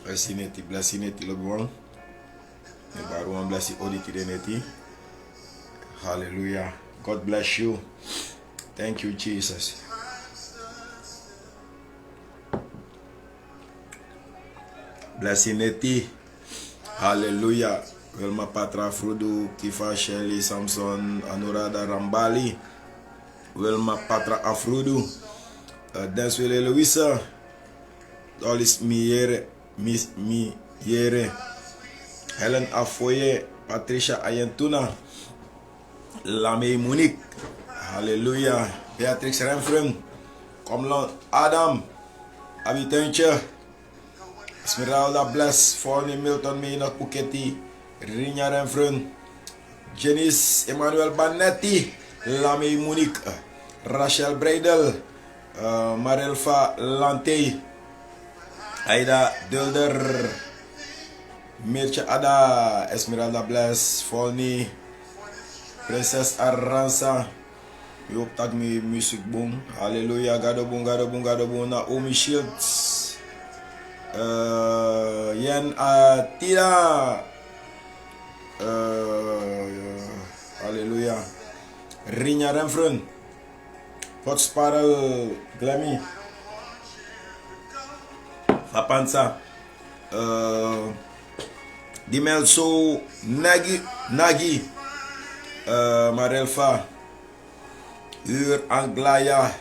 Bless neti lobuang. Me baruan bless odi tide neti. Hallelujah. God bless you. Thank you, Jesus. Bless neti. Hallelujah. Wilma Patra Frudu, Kifa Shelly Samson, Anurada Rambali, Wilma Patra Afrudu, Denswele Louisa, Dolis Miere, Miss Miere, Helen Afoye, Patricia Ayentuna, Lamey Monique, Hallelujah, Beatrix Renfren, Comlon Adam, Abitenche, Esmeralda Bless, Forney Milton Mina Kuketi, Rinya Renfren, Janice Emmanuel Banetti, Lamey Monique, Rachel Breidel, Marelfa Lante, Aida Dilder, Mircha Ada, Esmeralda Bless, Forney, Princess Aransa, you tag me music boom, Hallelujah, Gado boom, Naomi Shields, Yen Atira, Hallelujah, Rinya Renfren, Hot Sparrow Glammy, Fapansa, Dimelso Nagi, Marelfa, Ur Anglaya,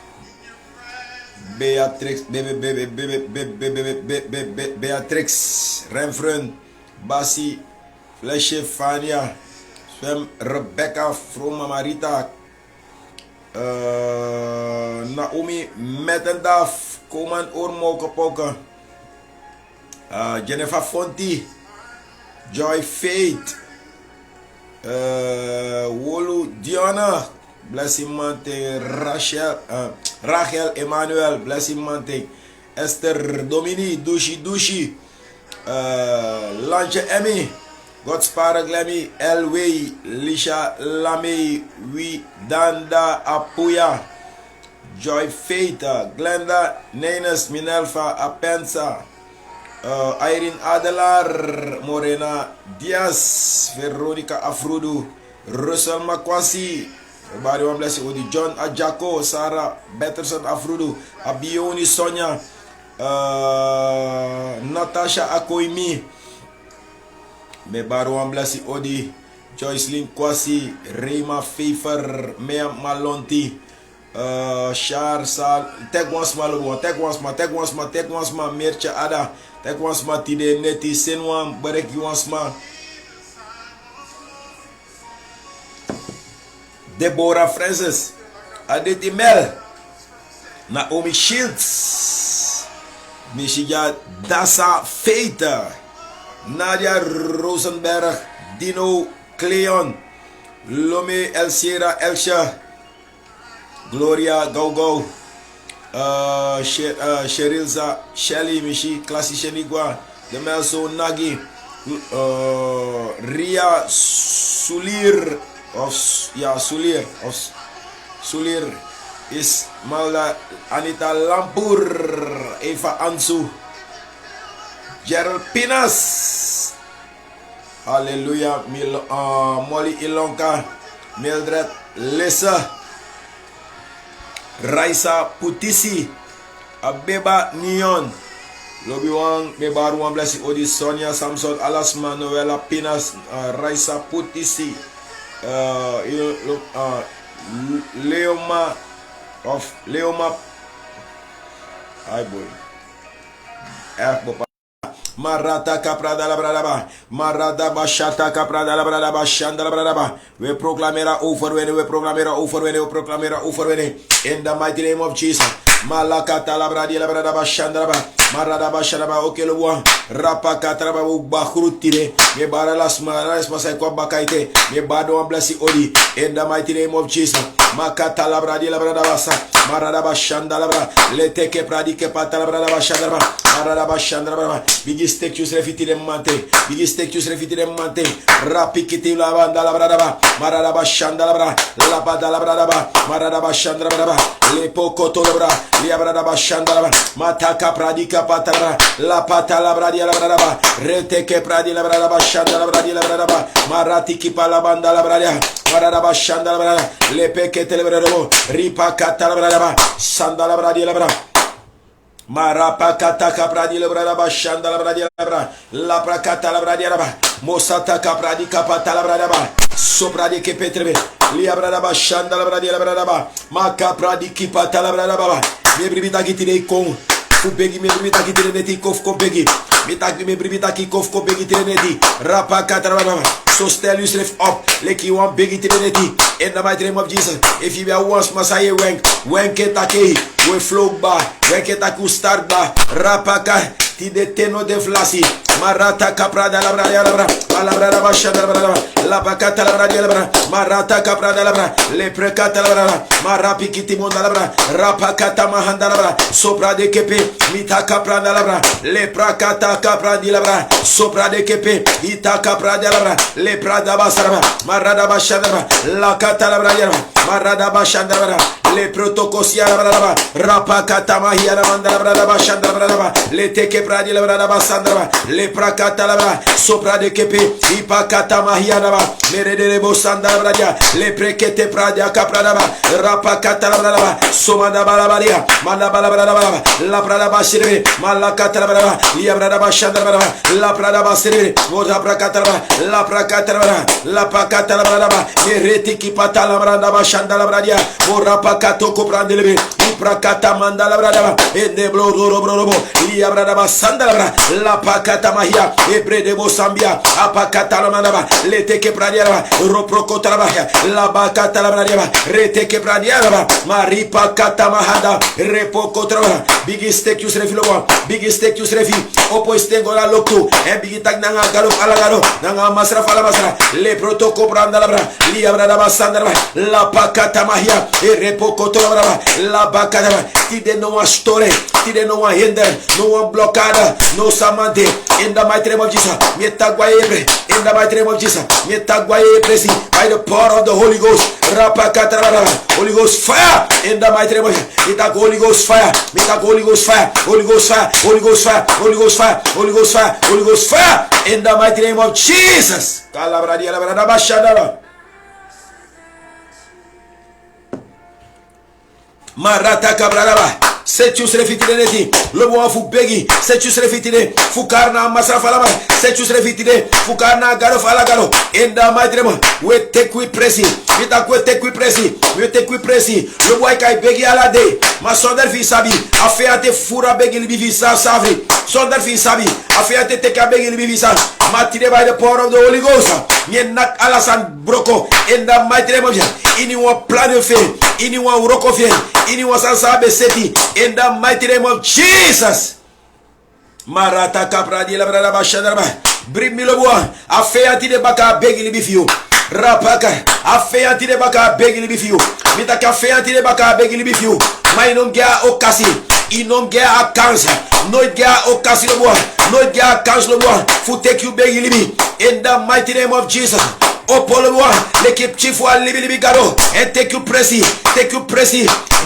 Beatrix Renfren, Basi, Flesje Fania, Swem Rebecca Froma Marita, Naomi Mettendaf, Koman Ormo Kapoka, Jennifer Fonti, Joy Faith, Wolu Diana, Blessing Mante, Rachel Emmanuel, Blessing Mante, Esther Domini, Dushi, Lanche Emmy, Godspara Glammy, Elway, Lisha Lamey, Danda Apuya, Joy Faith, Glenda Nenes, Minelfa Apensa, Irene Adelar, Morena Diaz, Veronica Afrudu, Russell Makwasi, everybody one bless you, John Ajako, Sarah Betterson Afrudu, Abioni Sonia, Natasha Akoimi, me baru one bless you, Odi, Joycelyn Kwasi, Rema Pfeiffer, Mea Malonti, Char Sal, take once ma, Mircha Ada, take once ma, Tide Neti, Senwan, Barek once ma, Deborah Francis, Aditi Mel, Naomi Shields, Michigan Dasa Faith, Nadia Rosenberg, Dino Cleon, Lome El Sierra Elsha, Gloria Gogo, Sherilza Shelly Michi, Classy Shenigua, Demelso Nagi, Ria Sulir Sulir is Malda Anita Lampur, Eva Ansu, Gerald Pinas, Hallelujah, Molly Ilonka, Mildred Lessa, Raisa Putisi, Abeba Neon, Lobby Wang, Bebaru Wan Blessy Odi, Sonia Samson, Alasma, Noella Pinas, Raisa Putisi, Leoma hi boy Marata Caprada la Bradaba, Marada Bashata Caprada la Bradaba, Shanda la Bradaba. We proclamera over when in the mighty name of Jesus. Malakata la Bradia la Bradaba, Shandaba, Marada Basharaba, Okelua, Rapa Katraba, Bakrutire, Mebara las Maras Masako Bakaite, Mebado and Blessy Odi, in the mighty name of Jesus. Makata la bradi la brada basa. Marada bashanda la bra. Lete ke pradi ke pata la brada bashanda la bra. Marada bashanda la bra. Bigi stekjus refiti de mante. Bigi stekjus refiti de mante. Rapikiti la banda la brada ba. Marada bashanda la bra. La bada la brada ba. Marada bashanda la brada ba. Le pokoto la bra. Lia brada bashanda la bra. Mataka pradi ke pata la bra. La pata la bradi la brada ba. Rete ke pradi la brada bashanda la bradi la brada ba. Marati ki pa la banda la brada. Marada bashanda la brada. Le pekete la brada bo. Ripa kata la brada. Sanda la bradi la bra. Marapa kata kapradi la brada ba. Shanda la bradi la bra. La prakata la bradi la ba. Mosata kapradi kapata la brada ba. Sopradi ke petrebe. Lia brada ba. Shanda la bradi la brada ba. Maka pradi kipata la brada ba. Me bribita kitire kon. Kubegi me bribita kitire neti kof kopegi. Me bribita ki kof kopegi tire neti. Rapa kata la brada ba. So stand yourself up. Like you want big eternity. In the mighty name of Jesus. If you are once Messiah when ketake we flow ba. When ketaku start ba. Rapaka ti de teno de flasi. Marata caprada la brada la bra. La brada basha la brada. La pacata la brada la bra. Marata caprada la bra. Le precata la bra. Marapi kiti monda la bra. Rapakata mahanda la bra. Sopra de kepe. Mita caprada la bra. Le prakata capradi la bra. Sopra de kepe. Ita caprada la bra. Le prada basara. Marada basha la bra. La kata la bra. Marada basha la bra. Le protocosia la bra. Rapakata mahia la manda la bra basha la bra. Le teke pradi la bra basandra. Le prakata la bra. Sopra de kepe. Ipakata mahia la bra. Merede bosanda la bra. Le prekete pradia caprada bra. Rapakata la bra. Somanda balabaria. Manda balabra. La prada basire. Malakata la bra. Ia bra basha la bra. La prada basire. Moda prakata la bra. La prakata la bra. La pakata la bra. Mereti ki pata la bra bashanda la bra. Ora pakato coprande le. Iprakata manda la bra. E de bro robo. Ia bra basanda la bra. La pakata mahia. Ebre de bosambia. Apakata la manda. Le teke pradia. Roprokota la bra. La bakata la bra. Rete ke pradia. Maripa kata mahanda. Repokota la. Bigi stekius refi lo. Bigi stekius refi. Opo estengo la loktu. E bigi tag nanga galo ala galo. Nanga masra fala masra. Le protoko pranda la bra. Lia bra basanda la bra. La pakata mahia. E repokota la bra. La bakata. Ti de no one story. Ti de no one hinder. No one blockada. No samante. In the mighty name of Jesus. Metagwaebre. In the mighty name of Jesus. Metagwaebre. By the power of the Holy Ghost. Rapakata la bra. Holy Ghost fire. In the mighty name of Jesus. Metag Holy Ghost fire. Metag Holy Ghost fire. Holy Ghost fire. Holy Ghost fire. Holy Ghost fire. Holy Ghost fire. Holy Ghost fire. In the mighty name of Jesus. Kalabradi la bra bashadara. Marata cabraraba. Setius refitide. Le bon fu begi. Setius refitide. Fukarna masrafalama. Setius refitide. Fukarna garo fala garo. In the mighty name. We take we presi. We take we presi. We take we presi. Le boy kai begi ala de. Ma sondel fi sabi. Afeate fura begi li bivisa savri. Sondel fi sabi. Afeate teka begi li bivisa. Matire by the power of the Holy Ghost. Mien nak alasan broko. In the mighty name of Jesus. Anyone plan de fe. Anyone roko fe. Anyone sansabe seti. In the mighty name of Jesus. Marata capradi la brada bashadarba. Bring me le bois. Afeati de baka begi li bifio. Rapaka. Afeati de baka begi li bifio. Mitaka afeati de baka begi li bifio. Mais non gea okasi. Inom gea a cancer. No gea okasi le bois. No gea cancer le bois. Fu take you begi li bi. In the mighty name of Jesus. Opolo l'équipe chief wa libi garo and take you presi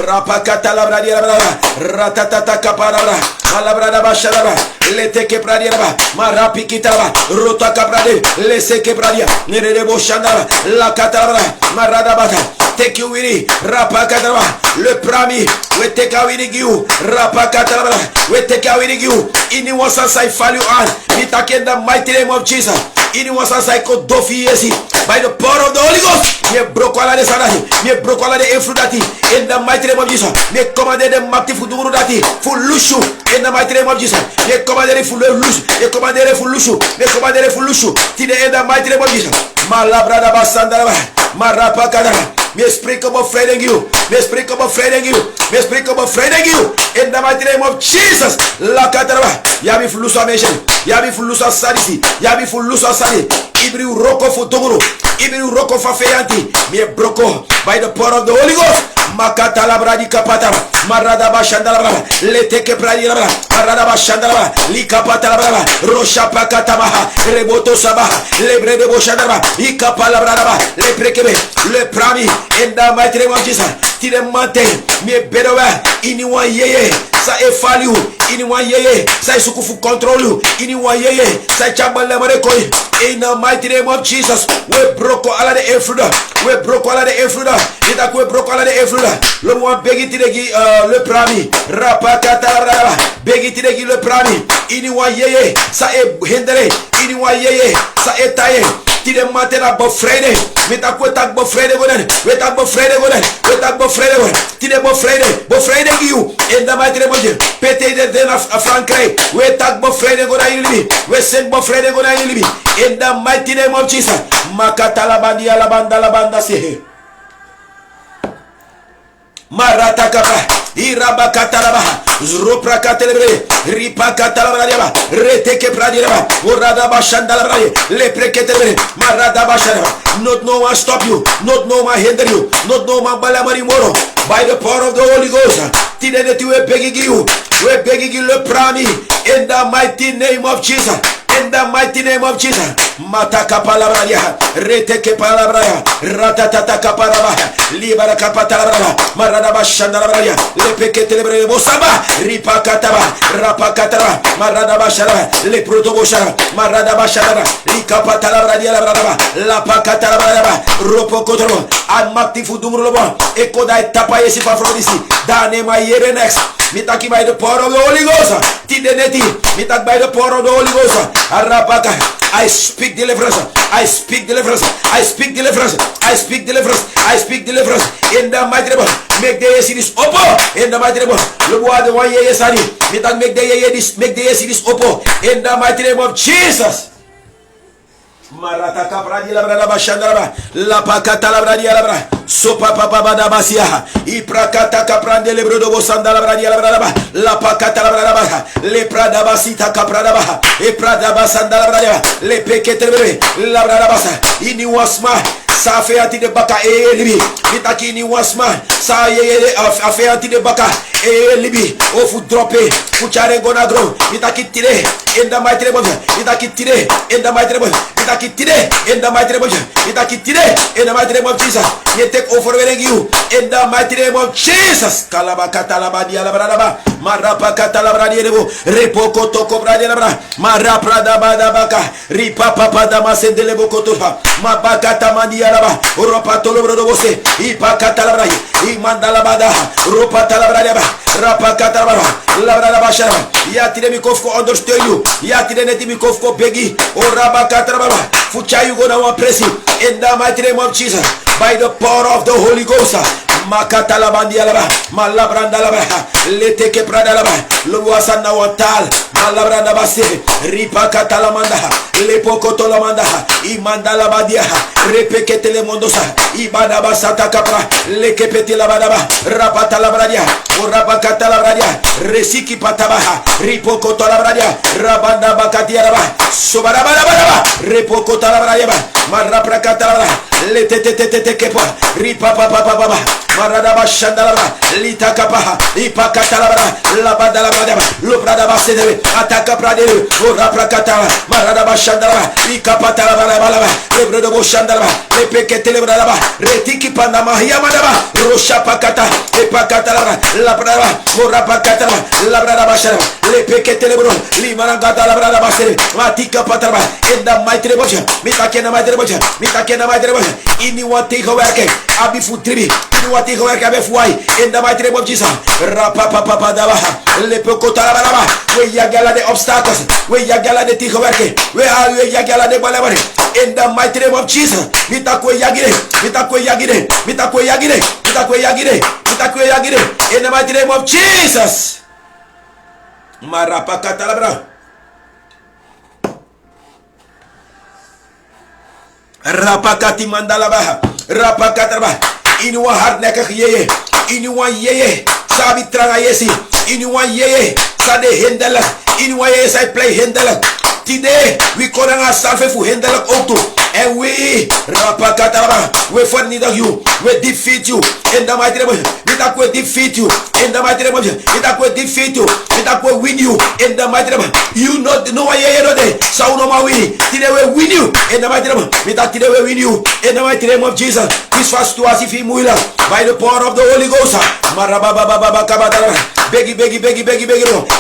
rapakata la bradi la ratatata kaparabra malabrada basharaba le teke pradiraba marapi kitaba rota kabrade le seke pradia nere boshandaba la katabra marada bata take you wini rapakata le prami we take a wini giu rapakata we take a wini giu ini wasa sai value an itake in the mighty name of Jesus. Ini wasa sai ko dofi yesi by the power of the Holy Ghost. Me broko ala de sanati, me broko ala de infrudati in the mighty name of Jesus. Me commande de makti fuduru dati full lushu in the mighty name of Jesus. Me commande de full lushu, me commande de full lushu, me commande de full lushu in the mighty name of Jesus. Malabrada basandara marapa kadara. Me speak about frighting you. Me speak about frighting you. Me speak about frighting you in the mighty name of Jesus. La kadara. Yabi fulusa mention. Yabi fulusa sadisi. Yabi fulusa sadi. Ibri roko futunguru. Ibri roko fafeyanti. Me broko by the power of the Holy Ghost. Makata la bradi kapata. Marada bashanda la brada. Leteke bradi la brada. Marada bashanda la brada. Likapata la brada. Rosha pakata baha. Reboto sabaha. Lebre de boshanda la brada. Ikapa la brada. Le prekebe. Le prami. In the mighty name of Jesus. Tire mante. Me bedowe. Iniwa yeye. Sa e faliu. Iniwa yeye. Sa e sukufu controlu. Iniwa yeye. Sa e chabale marekoi. In the mighty name of Jesus. We broke all the infruda. We broke all the infruda. Ita we broke all the infruda. Le moi begi tiregi le prami. Rapakata begi tiregi le prami. Iniwa yeye. Sa e hendere. Iniwa yeye. Sa e taye. Tire matera bo frede. Meta ko tak bo frede gonen. We tak bo frede gonen. We tak bo frede gonen. Tire bo frede. Bo frede giu. In the mighty name of Jesus. Pete de den of Frankrai. We tak bo frede gonen ilibi. We send bo frede gonen ilibi. In the mighty name of Jesus. Makata la bandi la banda sehe. Marata kapa. Iraba katalaba. Zropra katelebre. Ripa katalaba. Reteke pradiraba. Urada bashandala. Le preketelebre. Marada bashandala. Not no one stop you. Not no one hinder you. Not no one balamari moro. By the power of the Holy Ghost. Tidene tu we begging you. We begging you le prami. In the mighty name of Jesus. In the mighty name of Jesus. Mataka palabraya. Reteke palabraya. Ratatata kaparabaya. Libara kapatalabraya. Marada bashandalabraya. Lepeke telebre bosaba. Ripa kataba. Rapa kataba. Marada bashara. Le protoboshara. Marada bashara. Likapatalabraya labraba. La pakatalabraya. Ropo kotoro. Amakti fudumrulobo. Ekoda etapa yesi pafrodisi. Dane ma yere next. Mitaki by the power of the Holy Ghost. Tideneti. Mitak by the power of the Holy Ghost. Arapaka. I speak deliverance. I speak deliverance. I speak deliverance. I speak deliverance. I speak deliverance. In the mighty name. Make the cities open. In the mighty name. Look what the one ye sani. Mitak make the cities open. In the mighty name of Jesus. Marata kapradi la brada bashandara la pakata la bradia la bra sopa papa bada basia iprakata kaprande le brodo bosanda la bradia la brada la pakata la brada le prada basita kaprada ba e prada basanda la bradia le pekete la brada basa ini wasma sa feati de baka e libi mitaki ni wasma sa ye afeati de baka e libi o fu drope fu chare gona gro mitaki tire in the mighty name of mitaki tire in the mighty name of today in the mighty name of Jesus. In the mighty name of Jesus. You take over you in the mighty name of Jesus. Kalabakata labadia labradaba. Marapa katalabradi rebo. Repoko toko bradi labra. Maraprada badabaka. Ripa papa damasendele bokotoha. Mabakata mandia laba. Europa tolobrodo bose. Ipa katalabrai. Imandala bada. Ropa talabradiaba. Rapa katalabra. Labradaba shara. Yatire mikofko understand you. Yatire neti mikofko begi. Oraba katalabra. Fucha you gonna want press him in the mighty name of Jesus by the power of the Holy Ghost. Makata la bandia laba, malabranda laba, leteke prada laba, luwasana wantal, malabranda base, ripa kata la manda, lepokoto la manda, imanda la badia, repekete le mondosa, ibada basata kapra, lekepeti la badaba, rapata la bradia, urapa kata la bradia, resiki patabaha, ripokoto la bradia, rabanda bakatia laba, sobarabara, repokota la bradia, marapra kata la bradia, letete kepa, ripa papa. Maradaba Shandalaba, Lita Kapaha, Ipakatalabra, Labadalabra, Lubradaba Sedebe, Ataka Pradelu, Uraprakatala, Maradaba Shandalaba, Ikapatalabra, Lebrodo Shandalaba, Lepeketelebraba, Retiki Panama, Yamadaba, Rosha Pakata, Epakatalabra, Labraba, Urapakatala, Labradaba Shandaba, Lepeketelebro, Limarangata Labraba Sede, Matika Patraba, in the mighty Rebosha, Mitakena Madreboja, Mitakena Madreboja, anyone take away, Abifu Tribi, anyone take away, in the mighty name of Jesus. Rapapapa Dabaha, Lepokotarabaraba, where Yagala the obstacles, where Yagala the Tihoverke, where are you Yagala the Balabari, in the mighty name of Jesus. Mitakwe Yagire, Mitakwe Yagire, Mitakwe Yagire, Mitakwe Yagire, Mitakwe Yagire, in the mighty name of Jesus. Marapakatalabra. Rapakati mandalabaha, Rapakatalaba, Inuwa hard nekak yeye, Inuwa yeye, Sabi tranga yesi, Inuwa yeye, Sade hendela, Inuwa yeye say play hendela, Today, we call on ourselves for handle auto. And we fornir you, we defeat you in the mighty name of Jesus. We defeat you in the mighty name of Jesus. We defeat you, we win you in the mighty name of Jesus. You know why you know that. So no more winning. Today we win you in the mighty name of Jesus. Today we win you in the mighty name of Jesus. This fast to us if he muila by the power of the Holy Ghost. Begi.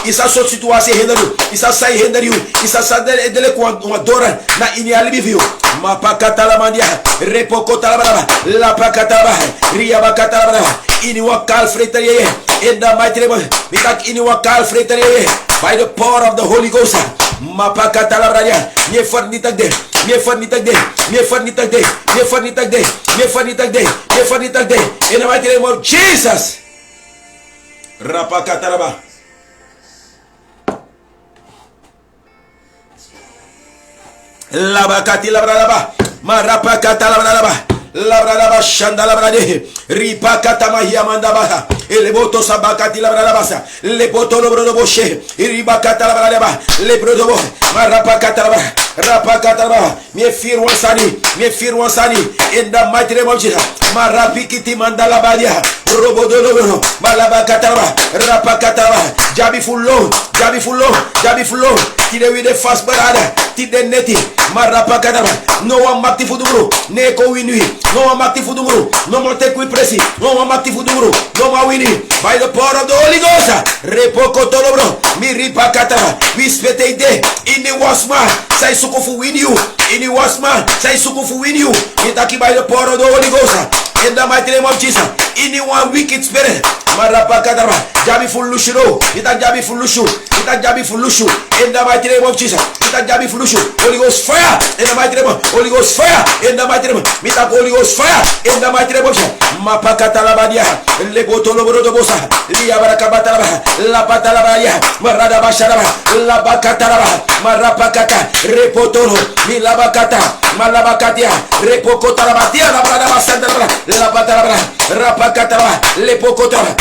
Isa so situatie hinder you. Isa sai hinder you. Isa sa dele kwa dora na ini alibiu. Mapakata la mandia. Repokota la baba. La pakata la ria bakata la baba. Ini wakal freterie. In the mighty name of Jesus. Ini wakal freterie. By the power of the Holy Ghost. Mapakata la bradia. Nie fornitak de. Nie fornitak de. Nie fornitak de. Nie fornitak de. Nie fornitak de. Nie fornitak de. In the mighty name of Jesus. Rapakataraba. Labakati labradaba. Marapakata labradaba. Labradaba shanda labrade. Ripakata mahia mandaba. Eleboto sabakati labradabasa. Leboto lobrodoboshe. Ribakata labradaba. Lebrodobo. Marapakata labradaba. Rapakataraba. Me fear one sani. In the mighty name of Jesus. Marapikiti mandala badia. Robodolo. Malabakataraba. Rapakataraba. Jabi fullo. Today we the fast barada. Today neti. Marapakataraba. No one makti fudumuru. Neko winui. No one makti fudumuru. No more take we presi. No one makti fudumuru. No more winning. By the power of the Holy Ghost. Repoko tolobro. Mi ripakatara. We spete de. In the wasma. Say sukufu win you. In the wasma. Say sukufu win you. Itaki by the power of the Holy Ghost. In the mighty name of Jesus. Anyone wicked spirit. Marapakatara. Jabi fulushu. Ita jabi fulushu. In the mighty name of Jesus. Ita jabi fulushu. Holy Ghost fire. In the mighty name of Holy Ghost fire. In the mighty name of Mita Holy Ghost fire. In the mighty name of Jesus. Mapakatala badia. Lebotolo brodobosa. Lia barakabata. La patala badia. Marada basharaba. La bakatara. Marapakata. Repotolo. Milabakata. Malabakatia. Repokotala badia. La brada basandra. La patala. Rapakatara. Repokotara.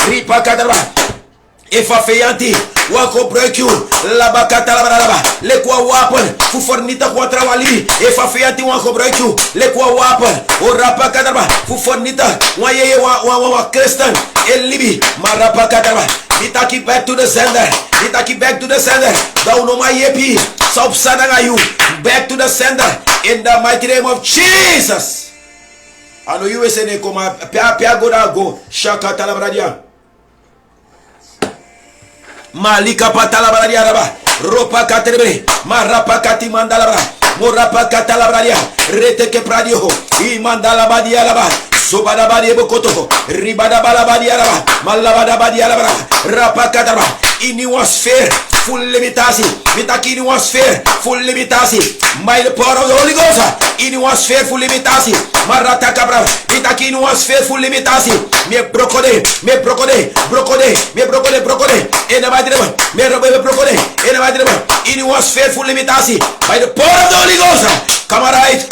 Ripakatara. If a feyanti wako break you la bakata la baraba le kwa weapon fu fornita kwa trawali if a feyanti wako break you le kwa weapon o rapaka darba fu fornita wa yeye wa Christian el libi marapaka darba itaki back to the sender down on my EP subsana you back to the sender in the mighty name of Jesus. I know you say ne koma pia go shaka talabradia Malika patala baradia raba ropa katerbe marapa kati mandala bra morapa katala bradia rete ke pradio I mandala badia raba sobada badia bokoto ribada bala badia raba malabada badia raba rapa kataba ini was fair full limitasi mitaki ini was fair full limitasi by the power of the Holy Ghost ini was fair full limitasi marata kabra mitaki ini was fair full limitasi me brokode in the mighty name me robe brokode in the mighty name ini was fair full limitasi by the power of the Holy Ghost come right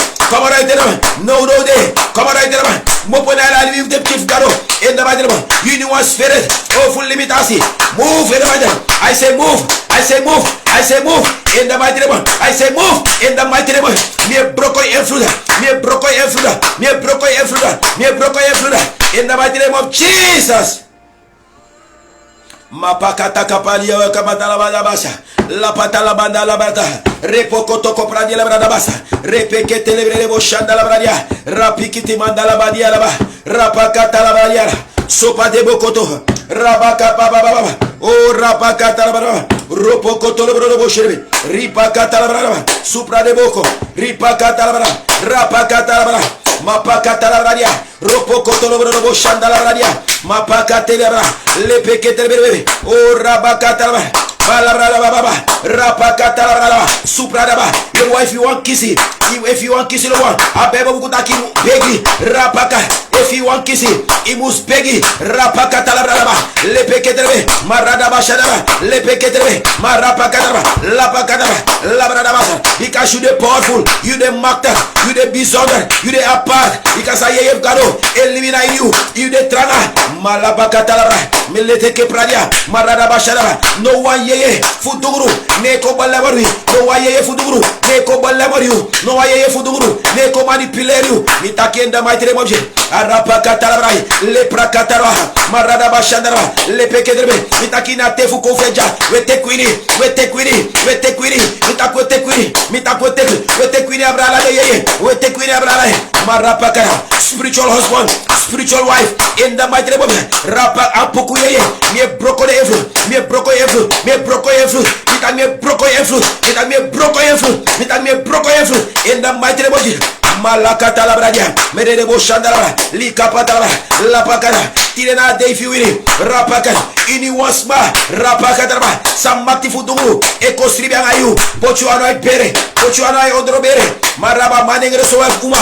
there no day come right there mopona la live the chief garo in the mighty name ini was spirit oh full limitasi move in the mighty name I say move in the mighty name I say move in the mighty name me broko influda in the mighty name of Jesus. Mapakata kapalia kabatala badabasa la patala banda la bata repoko toko pradi la badabasa repeke telebre boshanda la bradia rapikiti mandala badia la ba rapakata la badia sopa de bokoto rabaka baba o rapakata la baba ropoko tolo bro boshebe ripakata la baba supra de boko ripakata la baba rapakata la baba mapakata la bradia ropoko tolo bro boshanda la bradia mapakata la baba lepeke telebre o rabakata la balabra la baba rapakata la baba supra da ba the wife you want kissy if you want kissy the one abeba bukutaki begi rapaka if you want kissy imus begi rapakata la baba lepeke telebre marada bashada lepeke telebre marapakata la pakata la brada basa because you the powerful you the makta you the bizonga you the apart because I have gado eliminate you the trana malabakata la milete ke pradia marada bashada no one ye futuguru neko balabari no wa ye futuguru neko balabari no wa ye futuguru neko manipuler you mitakenda mighty name of Jesus arapa katalabrai le prakatara marada bashandara le pekedrebe mitakina tefu kofeja wete kwini mitakote kwini abrala ye wete kwini abrala marapa kara spiritual husband spiritual wife in the mighty name of Jesus rapa apoku ye me broko the evil me broko in the mighty name of Jesus malakata la bradia merede bo shandara likapata la pakara tirena de fiwini rapaka ini wasma rapaka darba samati fudumu ekosribi angayu pochu anai pere pochu anai odrobere maraba manengre sowa kuma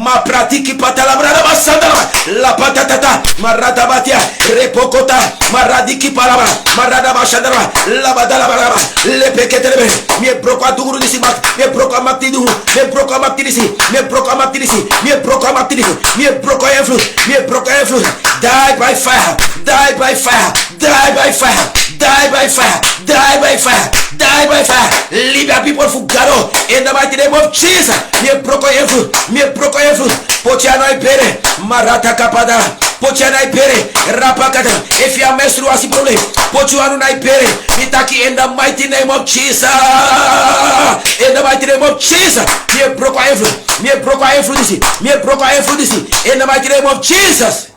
ma pratiki patala brada basandara la patatata marata batia repokota maradiki paraba marada bashandara la badala baraba le peketelebe me broko aduru disi mak me broko amaktidu me broko amaktidisi me broko amaktidisi me broko amaktidisi me broko influence me broko influence die by fire die by fire die by fire die by fire die by fire die by fire leave your people for God in the mighty name of Jesus me broko influence pochiano ipere marata kapada pochiano ipere rapakata if you are menstrual problem pochiano na ipere mitaki in the mighty name of Jesus in the mighty name of Jesus me broko influence in the mighty name of Jesus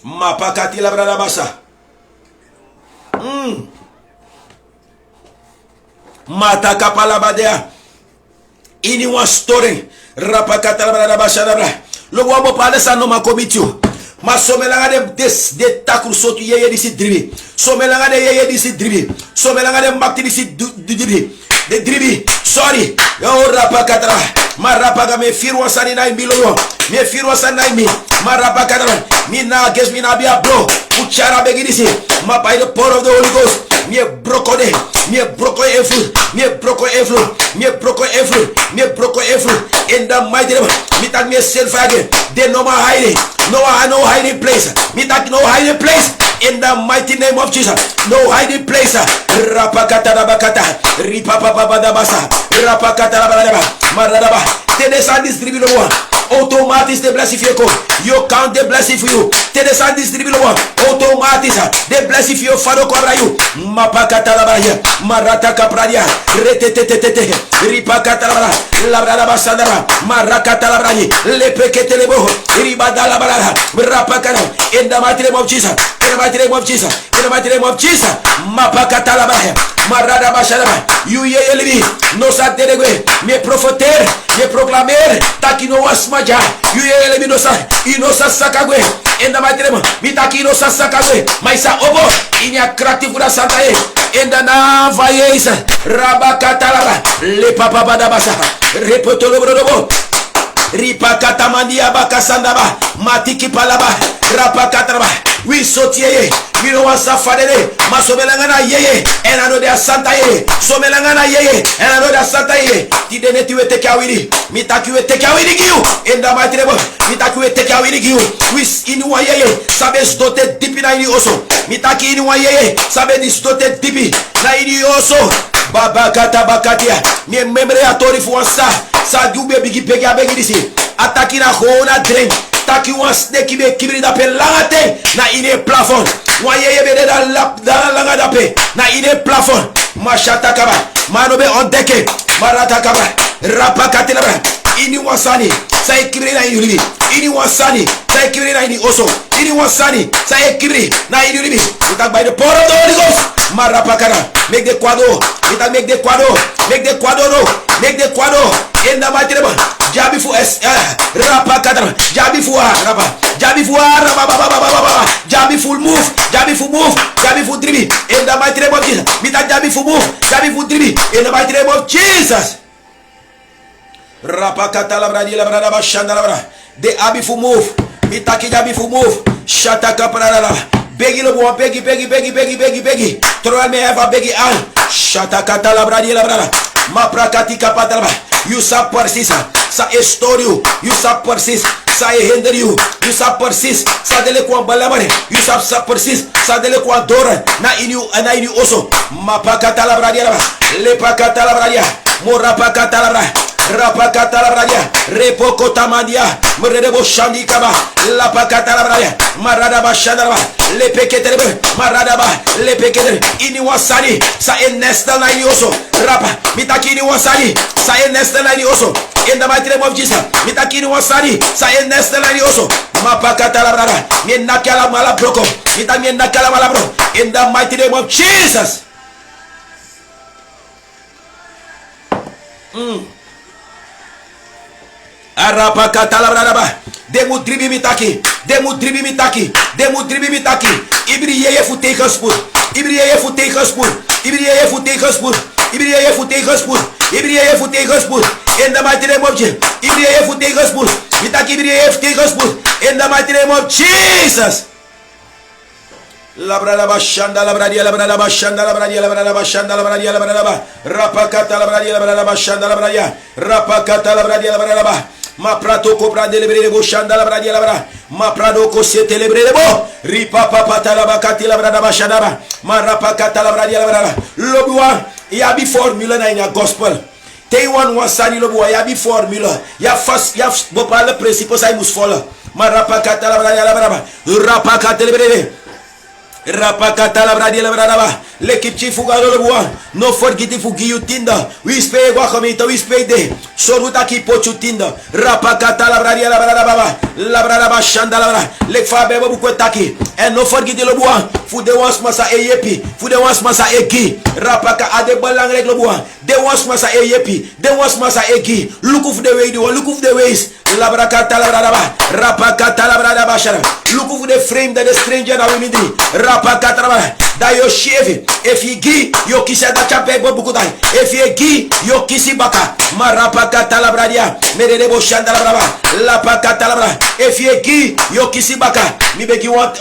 mapakati la brada basa mata kapala badea ini one story rapakata la brada basa dabra lo wabo pale sa no makomitio masomelanga de takru sotu yeye disi dribi somelanga de yeye disi dribi somelanga de makti disi dribi de dribi sorry yo rapakata marapaka me firwa sani na imbiloyo me firwa sani na imi marapaka mina guess mina be a bro uchara begidisi ma by the power of the Holy Ghost me broko every in the mighty name me tak me self again they no more hiding no hiding place me tak no hiding place in the mighty name of Jesus no hiding place rapakata rabakata ripapapapa basa rapakata rabadaba maradaba te descend distribute le one automatis de blessing for you count the blessing for you te descend distribute le one automatis de blessing for you faro korayu mapakata rabaya marata kapradia retetetete ripakata labrada sandara marakata labrani le pekete le boho ribada la barara rapakana in the mighty name of Jesus in the mighty name of Jesus in the mighty name of Jesus mapakata labaya marada basharaba you yelibi no sa delegwe me prophéter me proclamer takino wasmaja you yelibi no sa inosa sakagwe in the mighty name mi takino sa sakagwe maisa obo inya kratifura santae in the name rabakata laba le papa badabasa repotolo brodobo ripakata mandia bakasandaba matiki palaba rapakata we sotiye we no want safadele masomelangana yeye and another santa ye somelangana yeye and another santa ye tidene tiwe take awiri mitakiwe take awiri giu in the mighty name mitakiwe take awiri giu we inu yeye sabe stote dipi na ini oso mitaki inu yeye sabe di stote dipi na ini oso baba kata bakatia mi membre atori fuansa sa dube bigi pegi abegi disi ataki na hona drink taki wan snake be kibri da pe langate na ine plafond wan yeye be da langa da pe na ine plafond mashata kaba manobe on deke marata kaba rapakati na ini wasani sa kibri na ini ini wasani sa kibri na ini oso ini wasani sa kibri na ini ribi itak by the power of the Holy Ghost marapakana make the quadro itak make the quadro in the mighty name jabi fu rapakana jabi fu rapa jabi full move jabi fu dribi in the mighty name of Jesus mitak jabi fu move jabi fu dribi in the mighty name of Jesus rapakata la brada bashanda la de abi fu move mitaki jabi fu move shataka parala begi lo bo begi troel me eva begi al shataka la brada ma prakati kapata you shall persist. Sa estore you shall persist. Sa hinder you shall persist. Sa dele kwa balabare, you shall persist. Sa dele kwa dora, na inu oso. Mapakata la bradia, lepakata la bradia, morapakata la bradia. Rapakata la bradia, repokota mandia, merebo shandikaba, la pakata la bradia, maradaba shandaba, le peketere, maradaba, le peketere, ini wasani, sa enesta na ioso, rapa, mitakini wasani, sa enesta na ioso, in the mighty name of Jesus, mitakini wasani, sa enesta na ioso, mapakata la bradia, mienakala malabroko, mitamienakala malabro, in the mighty name of Jesus. Arapakata la bradaba, demudribi mitaki, demudribi mitaki, demudribi mitaki. Ibriye fu take us put, Ibriye fu take us put, Ibriye fu take us put, Ibriye fu take us put, Ibriye fu take us put. In the mighty name of Jesus, Ibriye fu take us put, mitaki Ibriye fu take us put. In the mighty name of Jesus. La bradaba shanda la bradia la bradaba shanda la bradia la bradaba shanda la bradia la bradaba rapakata la bradia la bradaba shanda la bradia rapakata la bradia la bradaba ma prato ko prade le brede bo shanda la bradia la bra ma prado ko sete le brede bo ripa papa la bakati la bradaba shanda ba ma rapakata la bradia la bradaba lobwa ya be formula na in your gospel. Tem one sani lobwa ya be formula ya fast ya bo par le principe ça il mus follow ma rapakata la bradia la bradaba rapakata le brede Rapakata la bradia la bradaba. L'équipe qui fouga le bois. No forget if you tinda. We spay guacamita, we spay de. Soruta ki pochu tinda. Rapakata la bradia la bradaba. La bradaba shanda la bra. Lek fa bebo bukwetaki. And no forget le bois. Fude was masa eyepi. Fude was masa egi. Rapaka ade balang rek le bois. De was masa eyepi. De was masa egi. Look of the way do. Look of the ways. La brakata la bradaba. Rapakata la bradaba shara. Look of the frame that the stranger that we need. Rapakata la bradaba. Da yo shave. If you gi, yo kisi da chape bo bukudai. If you gi, yo kisi baka. Marapakata la bradia. Merede bo shanda la brava. La pakata la bra. If you gi, yo kisi baka. Mi begi want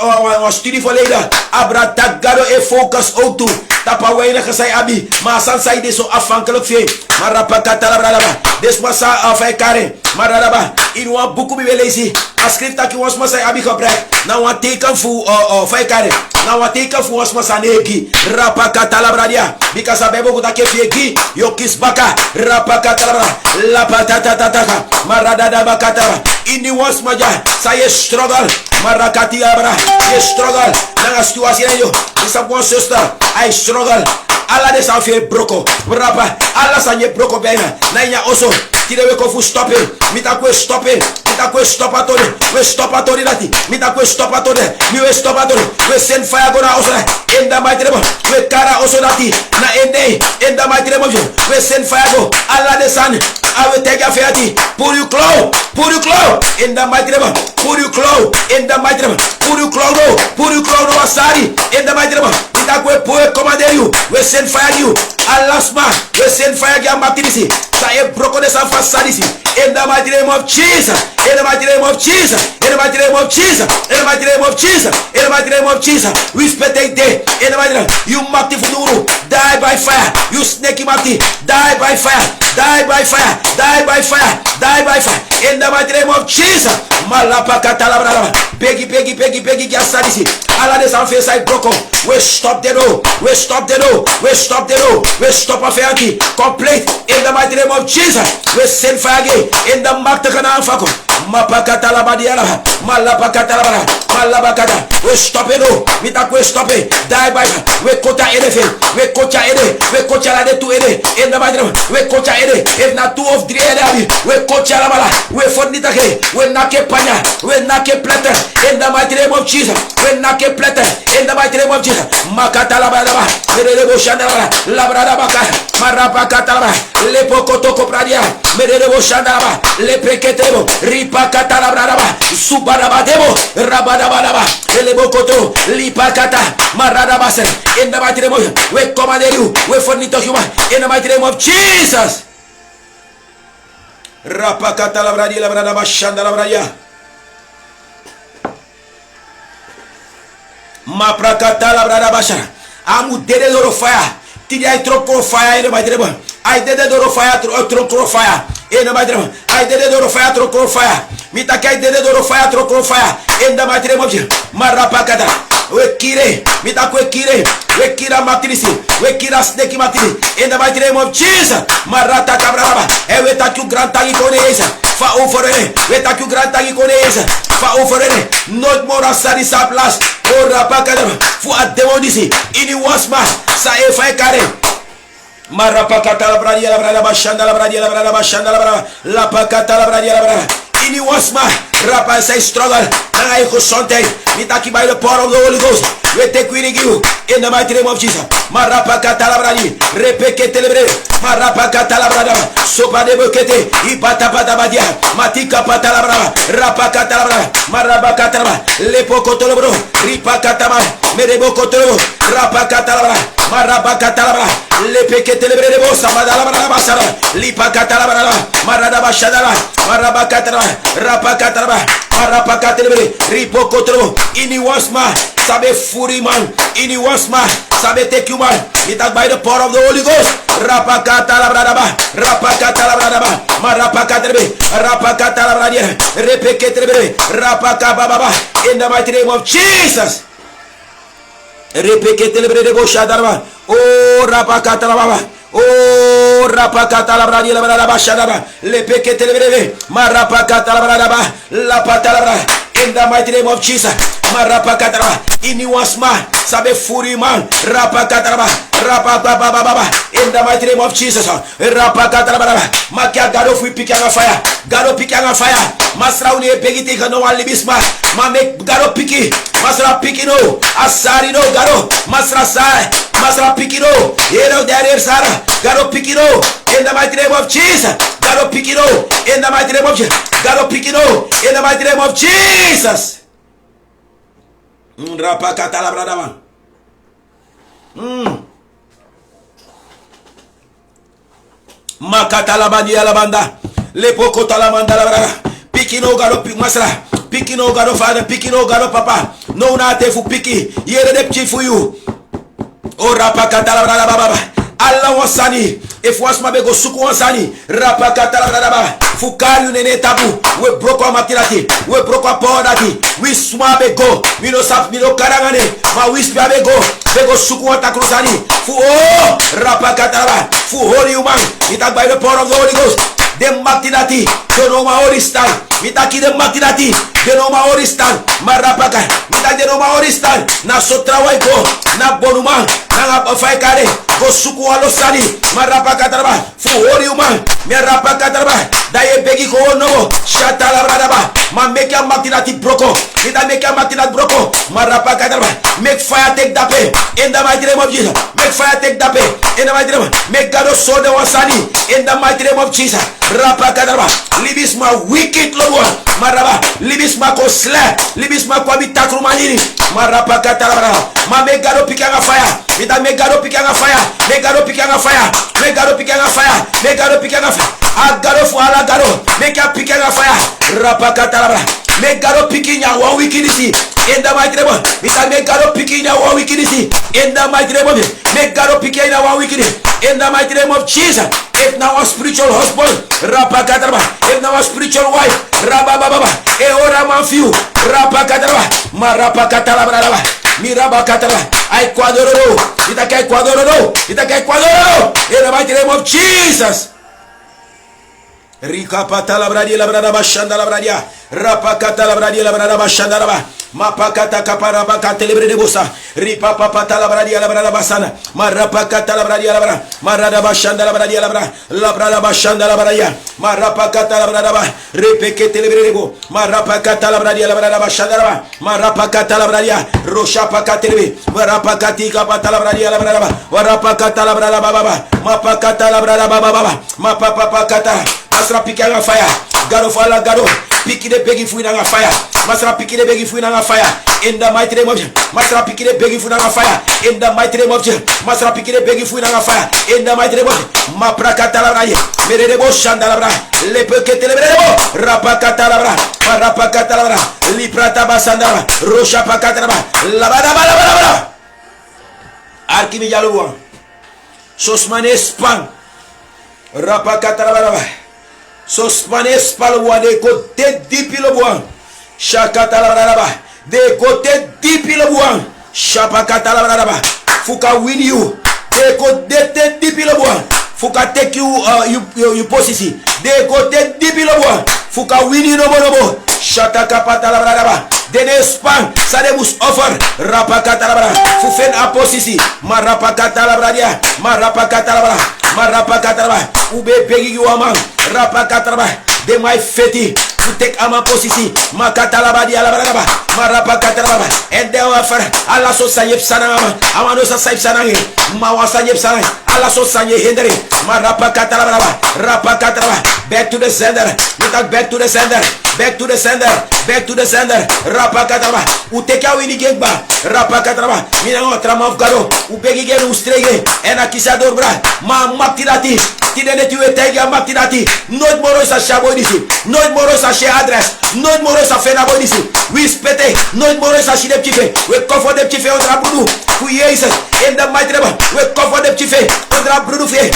study for later. Abra tagado e focus auto. Tapa waina kasai abi. Ma san sai de so afankelok fe. Marapakata la brava. Des masa afai kare. Mararaba. In one buku bi belezi. A script ki was masa abi kobrek. Now one take fu fai kare. Now one take fu was masa neki. Rapakata la bradia. Because a bebo kuta kefiegi. Yo kis baka. Rapakata la bra. La patata tata. Marada bakata. Ini was maja. Saya struggle. Marakati la bra. Ye struggle. Nanga situasi yo. Isa bon sister. I struggle. Alla de sa fe broko. Rapa. Alla sa nye broko bena. Na nya oso. Tirewe ko fu stop it. Mita ko stop it. Mita ko stop atore. We stop atore lati. Mita ko stop atore. Mi we stop atore. We send fire gonna oso. In the mighty name. We kara oso lati. Na ende. In the mighty name of you. We send fire go. Allah the sun. I will take your feati. Put you cloud. Put you cloud. In the mighty name. Put you cloud. In the mighty name. Put you cloud. Put you cloud asari. In the mighty name. Mita ko poe commander you. We send fire you. Allah's man. We send fire ya matinisi. Sa e broko de sa fasadisi. In the mighty name of Jesus. In the mighty name of Jesus. In the mighty name of Jesus. In the mighty name of Jesus. In the mighty name of Jesus. We spend a day. In the mighty name. You makti fuduru. Die by fire. You snake makti. Die by fire. Die by fire. Die by fire. Die by fire. In the mighty name of Jesus. Malapa katalabra. Peggy gasadisi. Allah de san face I broko. We stop the door. We stop the door. We stop the door. We stop a fairki. Complete. In the mighty name of Jesus. We send fire again. In the Maktakana Fako. Mapakata la badiala. Malapakata la bada. Malabakata. We stop it. Mita we stop it. Die by fire. We kota elephant. We kota ede. We kota la de tu ede. In the mighty name. We kota ede. If not two of three ede. We kota la bala. We fornita ke. We nake panya. We nake plete. In the mighty name of Jesus. We nake plete. In the mighty name of Jesus. Makata la bada. Merebo shanda la bada. La brada baka. Marapakata la bada. Lepokoto kopradia. Merebo shanda la bada. Lepreketebo. Ripakata la brada bada. Subadaba debo. Rabadabadaba. Elebokoto. Lipakata. Maradabase. In the mighty name of Jesus. We command you. We fornito human. In the mighty name of Jesus. Rapakata la bradi la brada bashanda la braya. Maprakata la brada bashara. Amu dede loro fire. Tidi I throw fire in the mighty name. I did the door fire through fire. In the mighty name, I did it on fire, throw fire. Mitaka did it on fire, throw fire. In the mighty name of Jesus, Marapakata. Wekire, Mitakwe Kire, Wekira Matrisi, Wekira Sneki Matri. In the mighty name of Jesus, Marata Cabraba. And we thank you, Grand Tagiconesa. Fa over it, we thank you, Grand Tagiconesa. Fa over it, not more Sari Saplas. Or Rapakadam, for a demonisi. In was ma, Sae Kare. Marapakata la bradia la brada bashanda la bradia la brada bashanda la brada la pakata la bradia la brada. Ini wasma rapa say struggle and I go sonte mitaki by the power of the Holy Ghost. We take we you in the mighty name of Jesus. Marapakata la bradi repekete le brede marapakata la brada sopa de bokete ipata pata badia matika pata la brada rapakata la brada marapakata la le pokoto lo bro ripakata ma merebo kotolo rapakata la brada marapakata la brada le pekete le brede bosa madala brada basara lipakata la brada marada bashadala marapakata rapakata la marapakata le brede ripokotolo ini wasma sabe furi man ini wasma sabe take you man it by the power of the Holy Ghost rapakata la brada ba rapakata la brada ba marapakata le rapakata la brada repekete le brede rapaka baba in the mighty name of Jesus repekete le brede boshadala oh rapakata la baba oh rapakata la brada la brada bashadala le pekete le brede marapakata la brada ba la patala brada in the mighty name of Jesus marapakata ini wasma sabe furi man rapakata rapakata in the mighty name of Jesus rapakata makia gado fu pikanga fire gado pikanga fire masra uni pegiti no walibisma ma make gado piki masra pikino asari no gado masra sai masra pikino hero there sara gado pikino in the mighty name of Jesus gado pikino in the mighty name of Jesus gado pikino in the mighty name of Jesus rapakata la brada makata la bandia la banda lepokota la manda la brada pikino gado masra pikino gado father pikino gado papa no na te fu piki yere de pchi for you o rapakata la brada baba Allah wasani if wasma be go suku wasani rapakata la brada fukari nene tabu we broke our matirati we broke our powdati we sma be go we no sap we no karangane ma we spa be go suku wata krusani fu oh rapakata la fu holy human it by the power of the Holy Ghost dem matirati to no ma oristan mitaki dem matirati de no ma oristan marapaka mitaki de no ma oristan na sotra wai go na bonuma na fai kare go suku walo sani marapaka taraba fu holy human marapaka taraba daye begi ko no shata la brada ma make a matirati broko ita make a matirati broko marapaka taraba make fire take that way in the mighty name of Jesus make fire take that way in the mighty name make God so the wasani in the mighty name of Jesus rapaka taraba libis ma wicked Lord maraba libis ma ko slap libis ma ko bitakru manini marapaka taraba ma make God pick a fire ita make God pick a fire make God pick a fire make God pick a fire make God pick a fire agaro fu ala garo make a pick a fire rapaka taraba make God pick in ya 1 week in the mighty name of ita make God pick in ya 1 week in the mighty name of make God pick in ya 1 week in the mighty name of Jesus. If now a spiritual husband rapakataraba if now a spiritual wife rabababa e ora man few rapakataraba marapakataraba mirabakataraba ai quadoro itakai quadoro in the mighty name of Jesus. Rika patala bradia la brada bashanda la bradia rapakata la bradia la brada bashanda la mapakata kapara bakata libre de bosa ripa papata la bradia la brada basana marapakata la bradia la brada marada bashanda la bradia la brada bashanda la bradia marapakata la brada ba repekete libre de bo marapakata la bradia la brada bashanda la marapakata la bradia rosha pakate libre marapakati kapata la bradia la brada marapakata la brada baba mapakata la brada baba mapapakata masra pikanga fire garo fala garo piki de begi fu na fire masra piki de begi fu na fire in the mighty name of Jesus masra piki de begi fu na fire in the mighty name of Jesus masra piki de begi fu na fire in the mighty name of Jesus maprakata la braye mere de bo shanda la bra le pekete le bo rapakata la bra rapakata la bra liprata basanda rosha pakata la bra la bala arkimi jalo sosmane span rapakata la bra Sospanes palwa de côté dipi le bois. Chakata la braba. De côté dipi le bois. Chapakata la braba. Fuka win you. De côté dipi le bois. Fuka take you position. De côté dipi le bois. Fuka win you no bonobo. Shataka pata la braba. Dene span sa de bus offer. Rapakata la braba. Fufen a position. Marapakata la bradia. Marapakata la braba. Marapakata la braba. Ube begi you amang. Rapakata la braba. De my feti. To take a position. Makata la bradia la braba. Marapakata la braba. And they offer. Allah so sayep sanama. Amano sa sayep sanange. Mawa sayep sanange. Allah so sanye hindri. Marapakata la braba. Rapakata la braba. Back to the sender. Back to the sender. Back to the sender. Back to the sender. Rapakata la braba. Uteka wini gengba. Rapakata la braba. Mina otra mafgaro. Ubegi genu ustrege. Ena kisador bra. Ma maktirati. Tidene tu etega maktirati. Nooit moro sa shabo disi. Nooit moro sa she adres. Nooit moro sa fena bodisi. We spete. Nooit moro sa shidep chife. We comfort dem chife ondra brudu. Ku Jesus. In the mighty name. We comfort dem chife. Ondra brudu fe.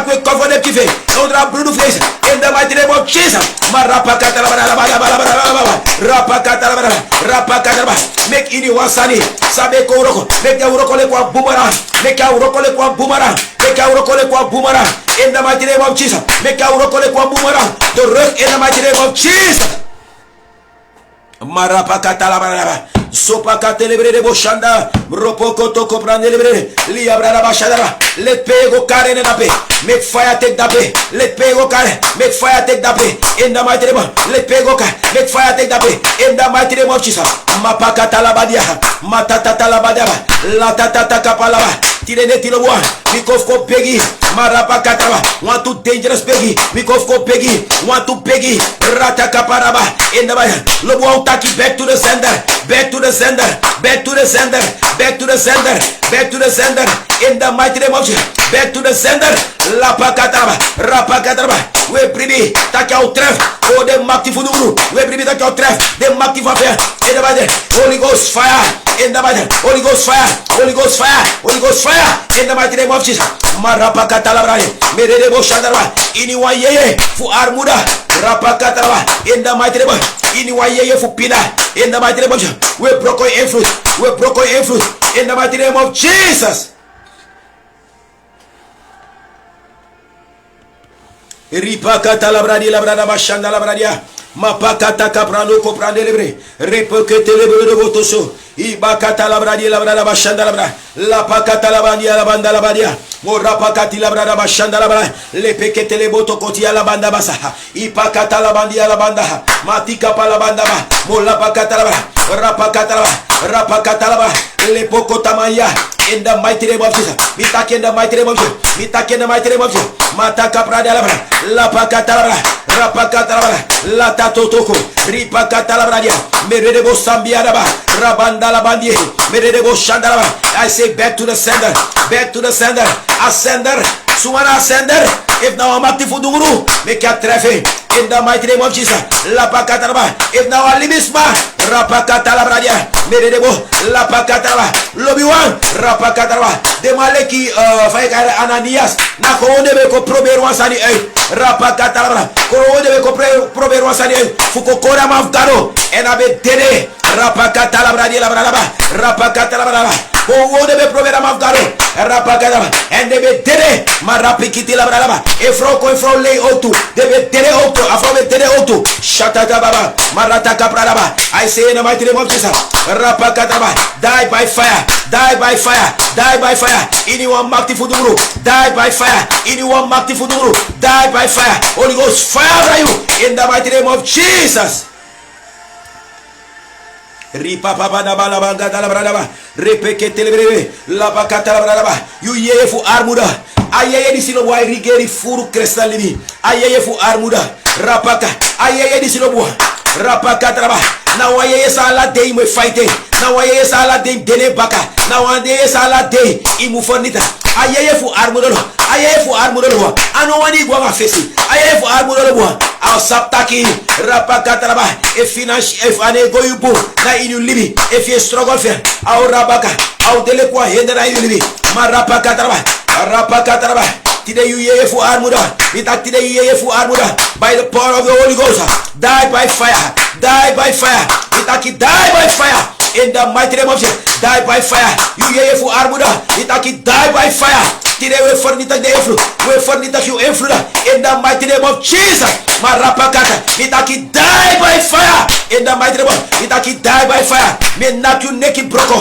We comfort dem chife. Ondra brudu fe. In the mighty name of Jesus. Marapakata la bala. Rapakata la bala. Rapakata la bala. Make ini wasani. Sabe ko uroko. Make ya uroko le kwa boomerang. Make ya uroko le kwa boomerang. Make ya uroko le kwa boomerang. In the mighty name of Jesus. Make ya uroko le kwa boomerang. To work in the mighty name of Jesus. Marapakata la bala. Sopa katelebre de boshanda. Ropoko toko prandelebre. Liabra la bashadara. Let pego kare ne nape. Make fire take dape. Let pego kare. Make fire take dape. In the mighty name. Let pego kare. Make fire take dape. In the mighty name of Jesus. Mapakata la badia. Matata la badia. La tata kapalaba. Tirene tilowa. Mikofko pegi. Marapakata. Want to dangerous pegi. Mikofko pegi. Want to pegi. Rata kaparaba. In the mighty. Lobo taki back to the sender. Back to the sender. Back to the sender. Back to the sender. Back to the sender. In the mighty name of Jesus. Back to the sender. Lapakataraba. Rapakataraba. We pribi. Takia o tref. O de makti funuru. We pribi takia o tref. De makti fafia. In the mighty. Holy Ghost fire. In the mighty. Holy Ghost fire. Holy Ghost fire. Holy Ghost fire. In the mighty name of Jesus. Marapakatalabra. Merede boshandaraba. Iniwa yeye. Fu armuda. Rapakataraba. In the mighty name of Iniwa yeye fu pina. In the mighty name of Jesus. We broke your influence. We broke your influence. In the mighty name of Jesus. Ripakata la bradi la brada bashanda la bradia. Mapakata kaprano koprande lebre. Repekete lebre de botoso. Ibakata la bradi la brada bashanda la bra. La pakata la bandia la banda la badia. Morapakati la brada bashanda la bra. Le pekete le boto kotia la banda basa. Ipakata la bandia la banda. Matika pa la banda ba. Molapakata la bra. Rapakata la bra. Rapakata la bra. Le pokotamaya. In the mighty name of Jesus. Mitaki in the mighty name of Jesus. Mitaki in the mighty name of Jesus. Mataka prada la bra. La pakata la bra. Rapakata la bra. La tatotoko. Ripakata la bradia. Merede sambia la bra. Rabanda la bandie. Merede shanda la bra. I say back to the sender. Back to the sender. Ascender. Sumana ascender. If now I'm active for Dunguru. Make a traffic. In the mighty name of Jesus. La pakata la bra. If now I'm libisma. Rapakata la bradia. Merede la pakata la bra. Lobby one. Rapakata la bra. De maleki faikare Ananias. Na koone be ko proberu wasani Rapakata la bra. Koone be ko proberu wasani Fuko kora mafgaro. Enabe dede. Rapakata la bradia la bra. Rapakata la bra. Koone be proberu mafgaro. Rapakata la. And they be dede. Marapikiti la bra. Efro ko efro lay otu. They be dede otu. Afro be dede otu. Shataka baba. Marataka bra. I say in the mighty name of Jesus. Rapakata la. Die by fire. Die by fire. Die by fire. Anyone makti fuduru. Die by fire. Anyone makti fuduru. Die by fire. Holy Ghost fire you in the mighty name of Jesus. Ripa papa na bala banga dala brada. Repeke telebreve. La bakata la brada. You ye fu armuda. Ayeye di silo boy rigeri furu kristalini. Ayeye fu armuda. Rapaka. Ayeye di silo boy. Rapaka traba. Na waye sala day me fighting. Na waye sala day dene baka. Na wande sala day imufonita. Ayeye fu armuda. Ayeye fu armuda. Ano wani gwa mafesi. Ayeye fu armuda bo. Au saptaki. Rapaka traba. If finance if ane go you bo. Na inu libi. If you struggle fe. Au rabaka. Au dele kwa hende na inu libi. Ma rapaka traba. Rapaka traba. Today you hear for armor. Today you hear for armor. By the power of the Holy Ghost. Die by fire. Die by fire. Die by fire. In the mighty name of Jesus. Die by fire. You hear for armor. Die by fire. Today we fornita the influence. We fornita you influence. In the mighty name of Jesus. Marapakata. Die by fire. In the mighty name of Jesus. Die by fire. May knock you naked broco.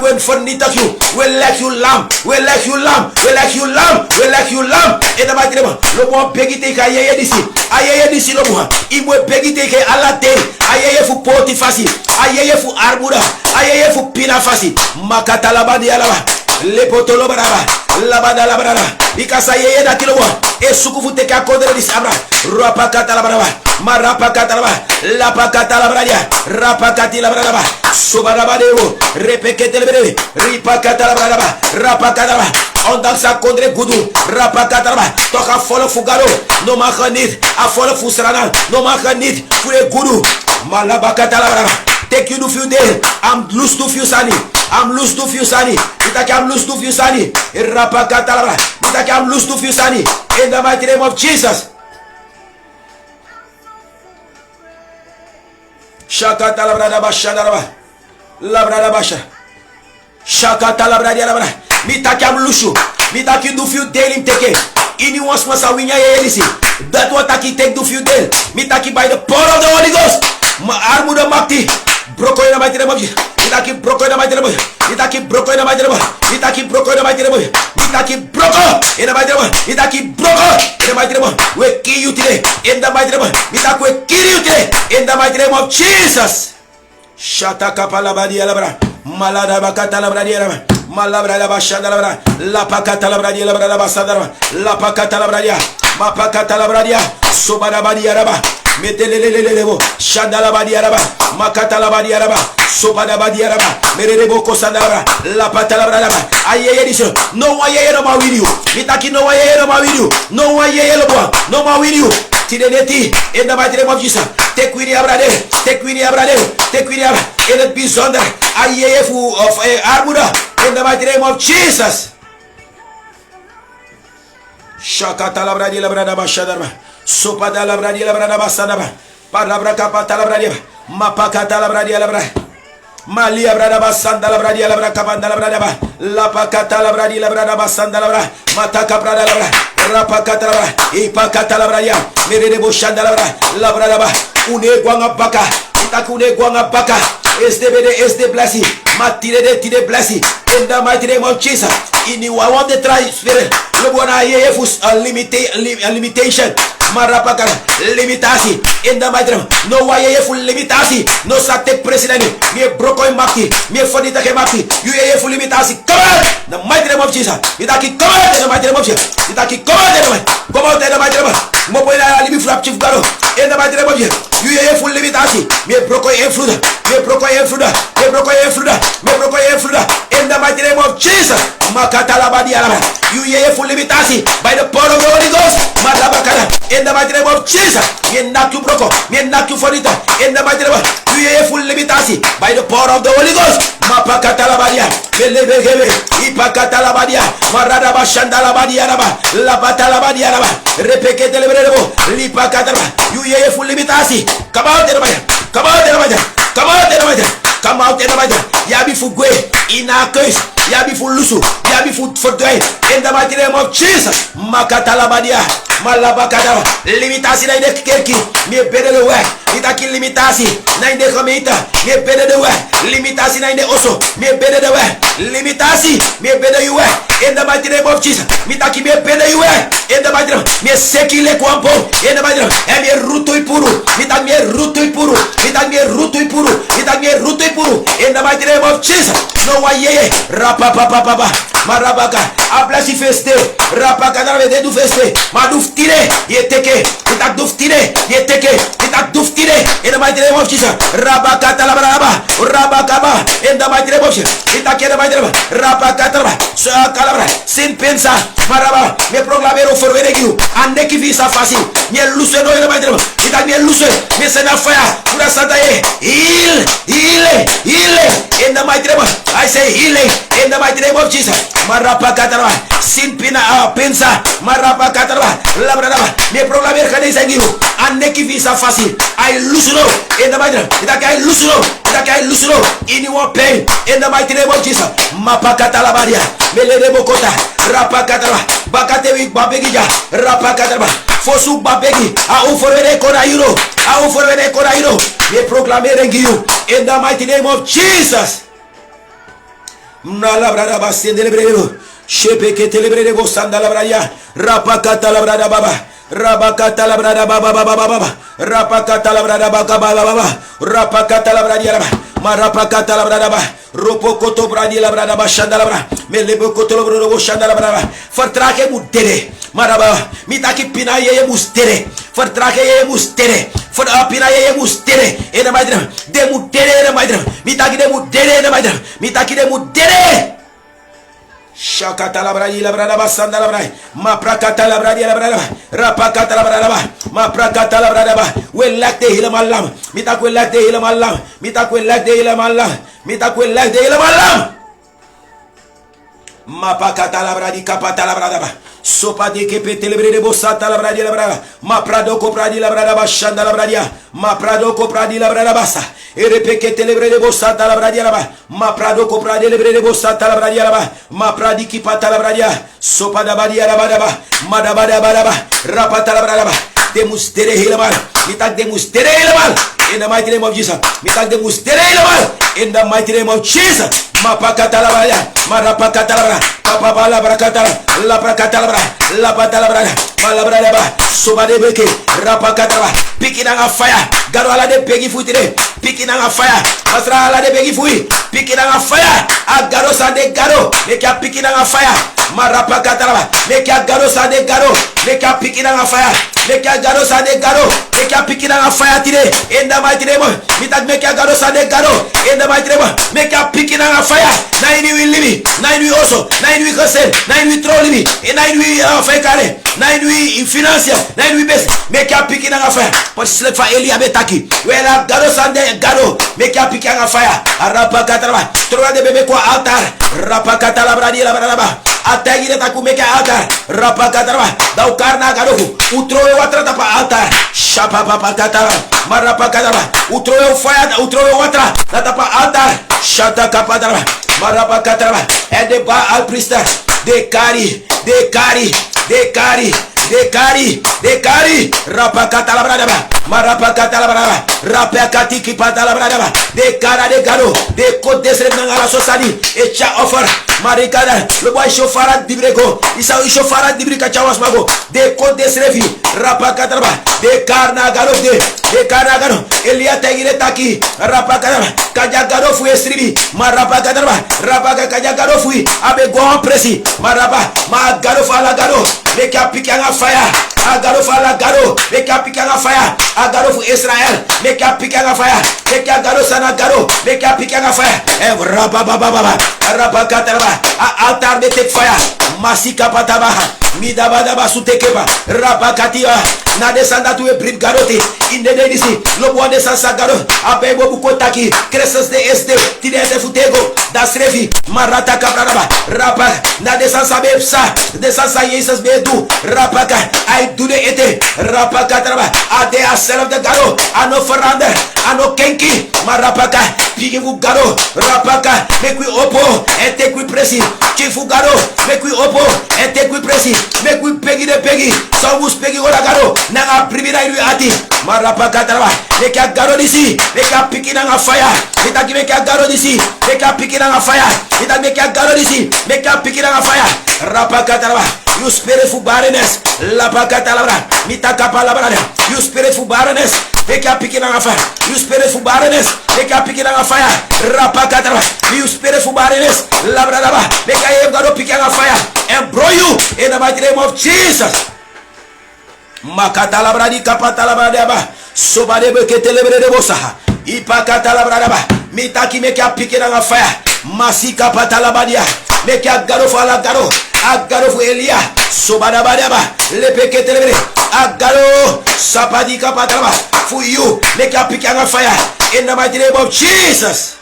When fornita you. We like you lamb. We like you lamb. We like you lamb. We like you lamb. In the mighty name of Jesus. Lobo begi take ayeye disi. Ayeye disi lobo. Imwe begi take ala day. Ayeye fu poti fasi. Ayeye fu arbura. Ayeye fu pina fasi. Makata labadi alaba. Lepotolo baraba. Labada labrada. Ikasa yeye da kilobo. Esukufu teke akodere disi abra. Rapakata labraba. Marapakata labraba. Lapakata labradia. Rapakati labraba. Sobarabadeo. Repekete lebrebe. Ripakata labraba. Rapakata labraba. Ondanks sa kodre gudu. Rapakata labraba. Toka follow fugaro. No maka need. A follow fusrana. No maka need. Fure gudu. Malabakata labraba. Take you to few days. I'm loose to few sani. I'm loose to few sani. I'm loose to few sani. Rapakatalabra. I'm loose to few sani. In the mighty name of Jesus. Shakatalabra basha. Labra basha. Shakatalabra dialabra. Mitaki am loose. Mitaki do few daily take. Ini once must a winya yelisi. That what taki take do few daily. Mitaki by the power of the Holy Ghost. Ma armuda makti. Broko in the mighty name of Jesus. Itaki broko in the mighty name of Jesus. Itaki broko in the mighty name of Jesus. Itaki broko in the mighty name of Jesus. Itaki broko in the mighty name of Jesus. Itaki broko in the mighty name of Jesus. We kill you today in the mighty name of Jesus. Itaki we kill you today in the mighty name of Jesus. Shata kapala badi alabra. Malada bakata labra dialabra. Malabra la bashanda labra. La pakata labra dialabra la basada. La pakata labra dia. Mapakata labra dia. Sobara badi alabra. Metelelelelebo Shandala Badiaraba Makatala Badiaraba Sobada Badiaraba Merebo Kosandara La Patalabra Aye no one no ma with you Mitaki no one no ma with you no one no ma with you Tideneti in the mighty name of Jesus take with Abrade take with Abrade take with Abrade in the bizonda Aye of Arbuda in the mighty name of Jesus Shakatala Bradi Labrada Bashadarba Sopada la bradia la brada basadaba. Palabra capata la bradia. Mapacata la bradia la bradia. Malia brada basanda la bradia la brada capanda la brada. La pacata la bradia la brada basanda la brada. Mataca brada la brada. Rapacata la brada. Ipacata la bradia. Merede boshanda la brada. La brada ba. Une guanga baka. Itakune guanga baka. Este blessing. Matire de tire blessing. In the mighty name of Jesus. In you I want to try spirit. Look what I hear for a limitation. Marapakara, limitasi. In the mighty name. No way full limitasi. No sate president. Me broko maki. Me fonita ke maki. You hear full limitasi. Come on. The mighty name of Jesus. Itaki come out in the mighty name of Jesus. Itaki come out in the mighty. Come out in the mighty name. Mopoina libi flap chief garo. In the mighty name of Jesus. You hear full limitasi. Me broko influda. Me broko influda. Me broko influda. Me broko influda. In the mighty name of Jesus. Makatala badiara. You hear full limitasi by the power of the Holy Ghost. Madabakara. In the mighty name of Jesus. Me knock you broko. Me knock you for it. In the mighty name of you hear full limitasi by the power of the Holy Ghost. Mapakatala badia. Belebegebe. Ipakatala badia. Marada bashandala badia raba. La batala badia raba. Repekete lebrebo. Lipakatala. You hear full limitasi. Come out in the mighty. Come out in the mighty. Come out in the mighty. Come out in the mighty. Yabi fugwe. Ina curse. Yabi fu lusu. Yabi fu fordoy. In the mighty name of Jesus. Makatala badia. Malabakadara. Limitasi na ide kerki. Me bede de work. Itaki limitasi. Na ide komita. Me bede de work. Limitasi na ide oso. Me bede de work. Limitasi. Me bede you work. In the mighty name of Jesus. Mitaki me bede you work. In the mighty name. Me seki le kwampo. In the mighty name. E me ruto ipuru. Mitaki me ruto ipuru. Mitaki me ruto ipuru. Mitaki me ruto ipuru. In the mighty name of Jesus. No one ye. Rapapapapapa. Marabaka. Ablasi feste. Rapaka na vede du feste. Maduf tire. Ye teke. Itak duf tire. Ye teke. Itak duf tire. In the mighty name of Jesus. Rabaka talabraba. Rabakaba. In the mighty name of Jesus. Itak in the mighty name. Rabaka talaba. Calabra. Sin pensa. Maraba. Me proclamero for venegu. Ande ki visa fácil. Me luce no in the mighty name. Itak me luce. Me sena fire. Pura santa ye. Heal. In the mighty name. I say healing. In the mighty name of Jesus. Marapaka talaba. Sin pina. pensa, marapa kataraba, labradaba, me proclamer que desenguiu, ane que visa fácil, I lose no, in the mighty name, that I lose no, that I lose no, anyone pain, in the mighty name of Jesus, mapa katalabadia, melede bokota, rapa kataraba, bakatewi babegija, rapa kataraba, fosu babegi, a uforere korairo, me proclamer enguiu, in the mighty name of Jesus. Nalabrada sendelebrero, shepeke telebrero sandalabraya, rapakata labrada baba, rabakata labrada baba baba, rapakata labrada baba baba, rapakata labradia baba, marapakata labrada baba, ropokoto bradi labrada baba shandalabra, melebokoto labrado shandalabra, vertrake mudere, maraba, mitaki pinaye mustere, vertrake ye mustere. For apina ye mustere ena maidra de mudere ena maidra mitaki de mudere ena maidra mitaki de mudere shakata labradi labrada basanda labrai ma prakata labradi labrada rapakata labrada ma prakata labrada we lack de hilamalam mitakwe lack de hilamalam mitakwe lack de hilamalam mitakwe lack de hilamalam ma pakata labradi kapata labrada sopa de que petelebre de bosata la bradia la brada ma prado copradi la brada bashanda la bradia ma prado copradi la brada basa e repeke telebre de bosata la bradia la ma prado copradi lebre de bosata la bradia la ma pradi ki pata la bradia sopa da badia la bada ma da bada bada rapata la brada de mustere hilabal mitak de mustere hilabal in the mighty name of Jesus mitak de mustere hilabal in the mighty name of Jesus ma pakata la bradia ma rapakata la brada papa la brakata la brakata la batala brada malabra ba sobade beke rapakata ba picking on fire garo ala de begi futire picking on fire asra ala de begi fui picking on fire agaro sa de garo make a picking on fire marapakata ba make a garo sa de garo make a picking on fire make a garo sa de garo make a picking on fire today in the mighty name mitak make a garo sa de garo in the mighty name make a picking on fire nine we live nine we also nine we consent nine we troll me nine we fekare nine we financial nine we best make a picking on fire but select for Elia betaki where a garo sa de garo make a picking on fire arapakata ba trola de bebe ko altar rapakata la bradi la brada atagi de taku make altar rapakata ba dau karna garofu utroe watra tapa altar shapa papakata marapakata ba utroe fire utroe watra tapa altar shata kapata ba marapakata ba and the Baal priest they carry rapakata la brada marapakata la brada rapakati ki pata la brada de cara de garo de code desre nangala sosani echa offer marikada le boy chauffara dibrego isa chauffara dibrika chawas mago de code desre fi rapakata ba de carna garo de carna garo elia tagire taki rapakata kaja garo fu esribi marapakata ba rapaka kaja garo fu abe go presi marapa ma garo fala garo de kapikanga fire agaro fala garo de kapikanga fire agaro fu Israel de kapikanga fire de garo sana garo de kapikanga fire e rababa rapakata ba altar de tek fire masika pataba midabadaba sutekeba rapakatia na descenda tu e brim garote inde de disi lo bo de sansa garo abego bukotaki crescens de este tidete futego das revi marata kabraba rapa na descensa bepsa descensa Jesus bedu rapaka I do the ete rapaka traba ade a cell of the garo ano ferrander ano kenki marapaka pigi fu garo rapaka make we opo and take we presi chifu garo make we opo and take we presi make we pegi de pegi so mus pegi ora garo na primira iru ati marapaka traba make a garo disi make a piki na fire itaki make a garo disi make a piki na fire itaki make a garo disi make a piki na fire rapaka traba you spirit for barrenness la pakata labra mitaka palabra you spirit for barrenness make a piki na fire you spirit for barrenness make a piki na fire rapaka traba you spirit for barrenness labra laba make a garo piki na fire and bro you in the mighty name of Jesus makata labra di kapata labra daba sobade beke telebre de bosaha ipakata labra daba mitaki make a piki na fire masika patalabadia make a garo fala garo agaro fu Elia sobada badaba lepeke telebre agaro sapadi kapatalaba for you make a pick on fire in the mighty name of Jesus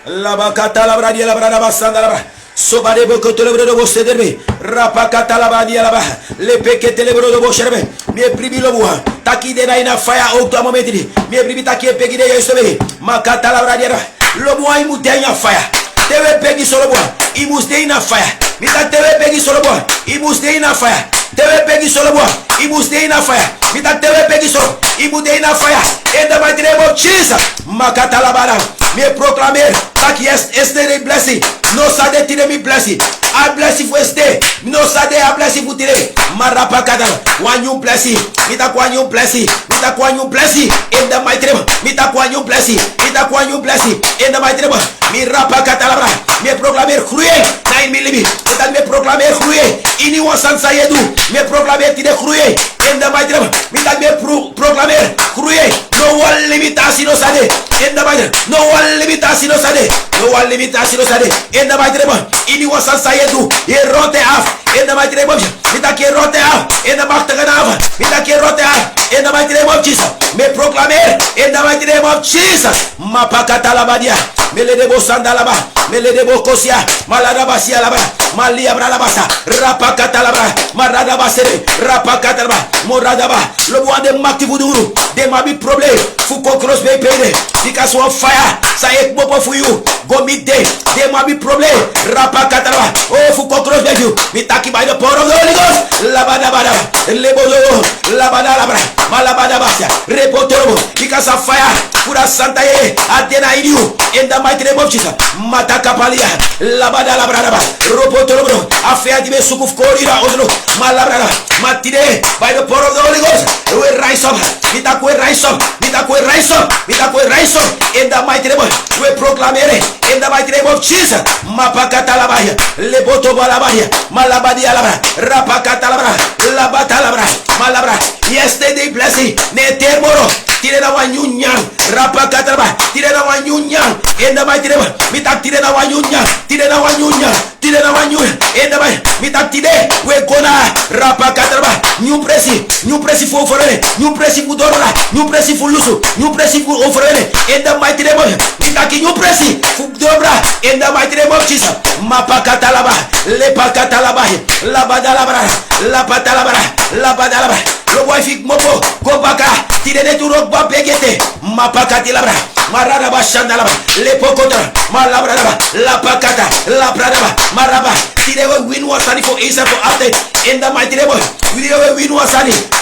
labakata labra dia labra basanda labra Sobade boko telebro de bosedebe. Rapakata la badi la ba. Le peke telebro de bosherbe. Me pribi lo bua. Taki de na ina fire o to momentri. Me pribi taki peki de yesebe. Makata la badi la. Lo bua imu tenya fire. Tewe peki solo bua. Imu stay na fire. Mita tewe peki solo bua. Imu stay na fire. Tewe peki solo bua. Imu stay na fire. Mita tewe peki solo. Imu stay na fire. In the mighty name of Jesus. Makata la bada. Me proclamer. Taki yesterday blessing. No sade tire mi blessing. I bless you for stay. No sade I bless you for today. Marapakada. One new blessing. Mita kwa new blessing. Mita kwa new blessing. In the mighty name. Mita kwa new blessing. Mita kwa new blessing. In the mighty name. Mi rapakata labra. Me proclamer cruye. Nain mi libi. Mita me proclamer cruye. Ini wasan sayedu. Me proclamer tire cruye. In the mighty name. Mita me proclamer cruye. No one limitation no sade. In the mighty name. No one limitation no sade. No one limitation no sade. In the mighty name. Ini wasan sayedu. He rote af. In the mighty name of Jesus. Mita ke rote af. In the mighty name of Jesus. Mita ke rote af. In the mighty name of Jesus. Me proclamer. In the mighty name of Jesus. Mapakata labadia. Mele debo sandalaba. Mele debo kosia. Maladaba sia laba. Malia bralabasa. Rapakata labra. Marada basere. Rapakata laba. Moradaba. Le bois de maktivuduru. There might be problem. Fuko cross be payde. Because one fire. Sa ek mopo for you. Go midday. There might be problem. Rapakata laba. Oh fuko cross be you. We taki by the power of the Holy Ghost. Labada bada. Lebodo. Labada labra. Malabada basia. Repotorobo. Because of fire. Pura santa ye. Adena in you. In the mighty name of Jesus. Mataka palia. Labada labra. Repotorobo. Afia dibe sukuf korira. Odno. Malabra. Matide. By the power of the Holy Ghost. We rise up. Mitakwe rise up. Mitakwe rise up. Mitakwe rise up. In the mighty name of we proclaim it. In the mighty name of Jesus. Mapakata labaya. Leboto balabaya. Malabadi alabra. Rapakata labra. Labata labra. Malabra. Yesterday blessing. Ne termoro. Tire na wanyunya. Rapakata labra. Tire na wanyunya. In the mighty name. Mitak tire na wanyunya. Tire na wanyunya. Tire na wanyunya. In the mighty. Mitak tire. We gonna. Rapakata labra. New presi. New presi for offerere. New presi for dorora. New presi for lusu. New presi for offerere. In the mighty name of Mitaki new presi for dobra. In the mighty name of Jesus. Mapakata labra. Lepakata labra. Labada labra. Lapata labra. Labada labra. Le wife mopo. Go baka. Tire de turo ba pegete. Mapakati labra. Marada bashanda labra. Lepokotra. Malabra labra. Lapakata. Labra labra. Maraba. Tire we win was for Isa for update. In the mighty name of we win was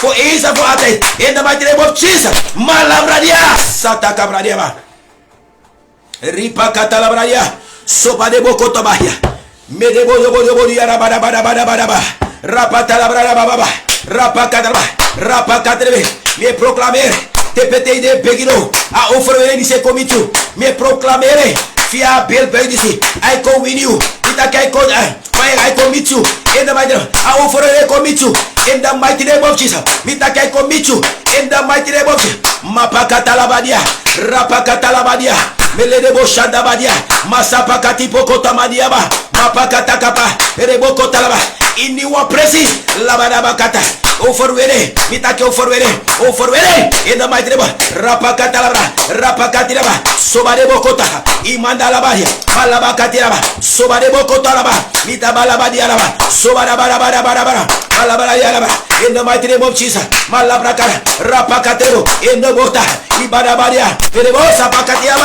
for Isa for update. In the mighty name of Jesus. Malabradia. Sataka bradia. Ripa katalabradia. Sopa de bokotobahia. Medebo de yara bada bada bada bada bada. Rapatalabrada baba. Rapakatalaba. Rapakatrebe. Me proclamer. TPT de Pegino. A offre di se comitu. Me proclamere. Fia bel disi. I come with you. I commit you in the mighty name. I offer a commit you in the mighty name of Jesus. I commit you in the mighty name of Jesus. Mapakatalabadia, Rapakatalabadia, Meledebo Shadabadia, Masapakati Pokotamadia, Mapakatakapa, Rebokotalaba, in your presence, Labadabakata, Oforwere, Mitake Oforwere, in the mighty name, Rapakatalabra, Rapakatilaba, Sobadebokota, Imandalabadia, Malabakatilaba, Sobadebokotalaba, Mitabalabadia, Sobadabara, Malabara, in the mighty name of Jesus, Malabrakara, Rapakatero, in the Bota, Ibadabadia, Rebosa Pakatia,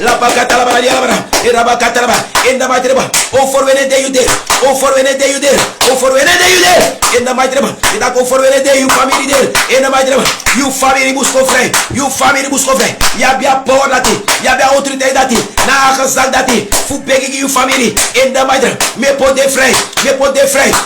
La Pacatalabadia, Irabakatalaba, in the mighty name, oh for any day you did, oh for any day you did, oh for any day you did, in the mighty name, for any day you family did, in the mighty name, you family Muscofre, you family Muscofre, Yabia power dati, Yabia autorité dati, Nakazak dati, Fu begging you family, in the mighty me put the frame,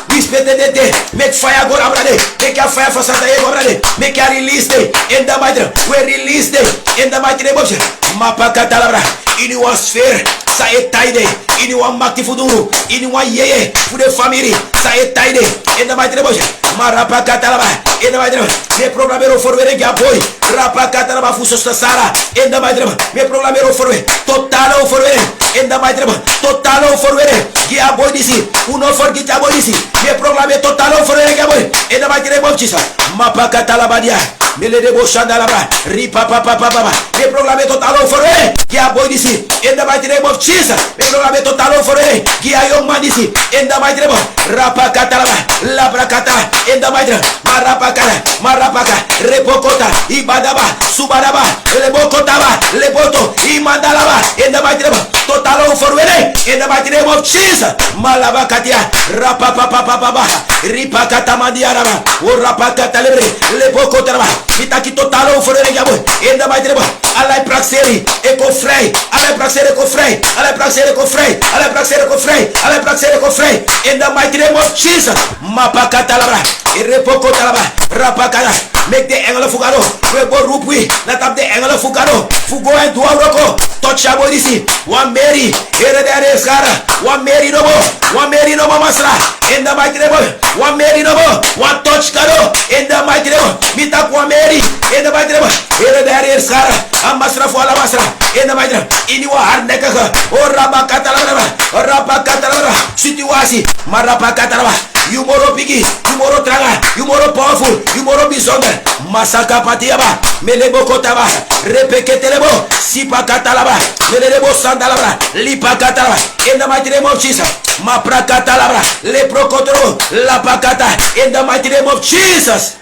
we spend the day, make fire go abrade, make a fire for Santa Abrade, make a release day, in the mighty, we release day, in the mighty name of Jesus, Mapakatalabra, in your sphere, sa etaide, in your maktifuduru, in your ye, for the family, sa etaide, in the mighty name of Jesus, Marapakatalaba, in the mighty name, me programero for the boy, Rapakatalaba Fusosta Sara, in the mighty name, me programero for it, Totalo for it, in the mighty name, Totalo for it, Gia boy disi, who not forget a boy disi, me programme Totalo for in the mighty name of Jesus. Mapakatalabadia. Meledebo Shandalabra. Ripa papa papa. Me proclame total over qui a boy d'ici. In the mighty name of Jesus. Me proclame total over qui a young man d'ici. In the mighty name of Rapakatalaba. Labrakata. In the mighty name. Marapaka. Repokota. Ibadaba. Subadaba. Lebokotaba. Leboto. Imandalaba. In the mighty name of total over in the mighty name of Jesus. Malabakatia. Rapapapapapa. Ripakatamandiaraba. Urapakatalebre. Lebokotaba. Itaki total over in the mighty name of Alai Praxeri, Eco Frey, Alai Praxeri, Eco Frey, Alai Praxeri, Eco Frey, Alai Praxeri, Eco Frey, Alai Praxeri, Eco Frey, in the mighty name of Jesus. Mapakatalabra, Irepokotalaba, Rapakara, make the angle of Fugaro, Webo Rupui, not up the angle of Fugaro, Fugo and Duaroko, Touchabo Disi, one Mary, Heredare Skara, one Mary Nobo, one Mary Nobo Masra, in the mighty name of one Mary Nobo, one touch Karo, in the mighty name of Mitakwa Mary, in the mighty name of Heredare Skara, Amasra Fuala Masra, in the mighty name, Iniwa Harneka, or Rabakatalaba, or Rabakatalaba, Situasi, Marapakatalaba, you moro bigi, you moro tranga, you moro powerful, you moro bisonga, Masaka Patiaba, Melebokotaba, Repeketelebo, Sipakatalaba, Melebo Sandalabra, Lipakatalaba, in the mighty name of Jesus, Maprakatalabra, Leprokotro, Lapakata, in the mighty name of Jesus.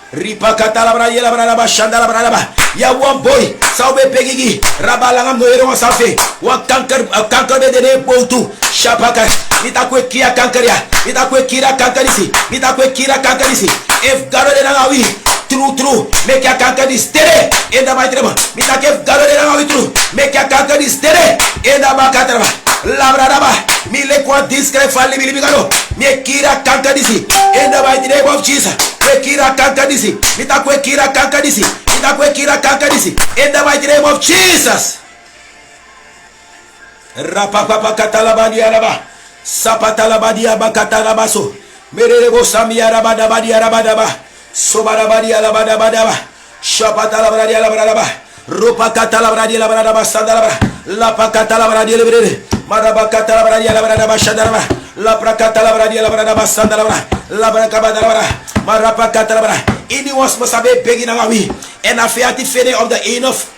Ripakatalabra yelabraba shandalabraba. Ya one boy, saube pegigi, rabalangam no ero safe. Wa kanker de ne botu. Shapaka, mitakwe kia kankeria, mitakwe kira kankerisi, mitakwe kira kankerisi. If garo de nangawi, true, make ya kankeris tere. In the mighty name, mitake garo de nangawi true, make ya kankeris tere. In the makatraba, labradaba, mile kwa discret fali bilibigaro, me kira kankerisi. In the mighty name of Jesus. Kira kankadisi, mitakwe kira kankadisi, mitakwe kira kankadisi. In the mighty name of Jesus. Rapapapa katalabadi araba, sapatalabadi abakatalabaso, merebo sami arabadabadi arabadaba, sobarabadi alabadabadaba, shapatalabadi alabadaba, rupa katalabadi alabadaba sandalaba, lapakatalabadi lebrede, marabakatalabadi alabadaba shandalaba, lapakatalabadi alabadaba sandalaba, labrakabadalaba. Anyone must have a begging awi and a fiati fede of the end of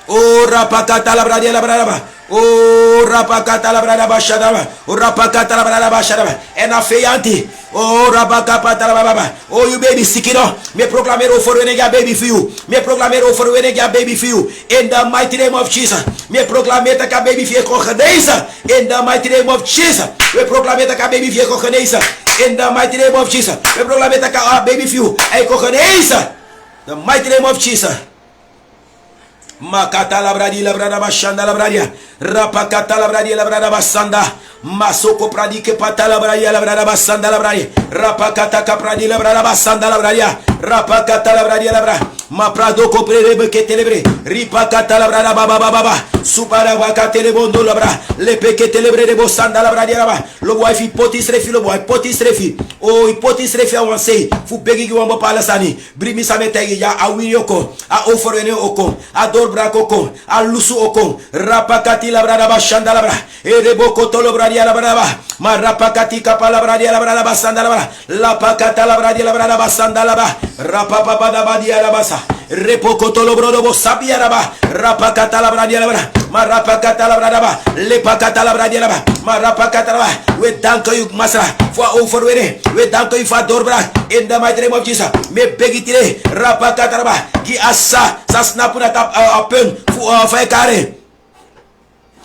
oh rapakatalabra la braba oh rapakatalabra shadaba oh rapakatalabra shadaba and a fianti oh rapakatalabra oh you baby sick it up me proclamer for when a baby for you me proclamer for when a baby for you in the mighty name of Jesus me proclamer a baby for Kohanesa in the mighty name of Jesus we proclamer a baby for Kohanesa in the mighty name of Jesus we proclamer a baby for you a Kohanesa the mighty name of Jesus. Makata labradi labrada bashanda labradia rapakata labradi labrada basanda masoko pradike pata labradia labrada basanda labradia rapakata kapradi labrada basanda labradia rapakata labradia labra ma prado coprebe que telebre ripakata labrada baba baba supara vakate le bondo labra le peke telebre de bosanda labradia laba lo boy fi potis refi lo boy potis refi o potis refi on say fu begi wambo palasani brimi sametegi ya awiyoko a oforene oko ador bracoko a lusu oko rapakati labrada bashanda labra ereboko tolobradia labrada ma rapakati kapalabradia labrada basanda labra la pakata labradia labrada basanda labra rapapa badia labasa repoko tolobrodo bosabia laba rapakata labradia labra ma rapakata labrada ba le pakata labradia laba ma rapakata laba we thank you masra for overwene we thank you for dorbra in the mighty name of Jesus me begitire rapakata laba ki asa sasnapuna tap open for kare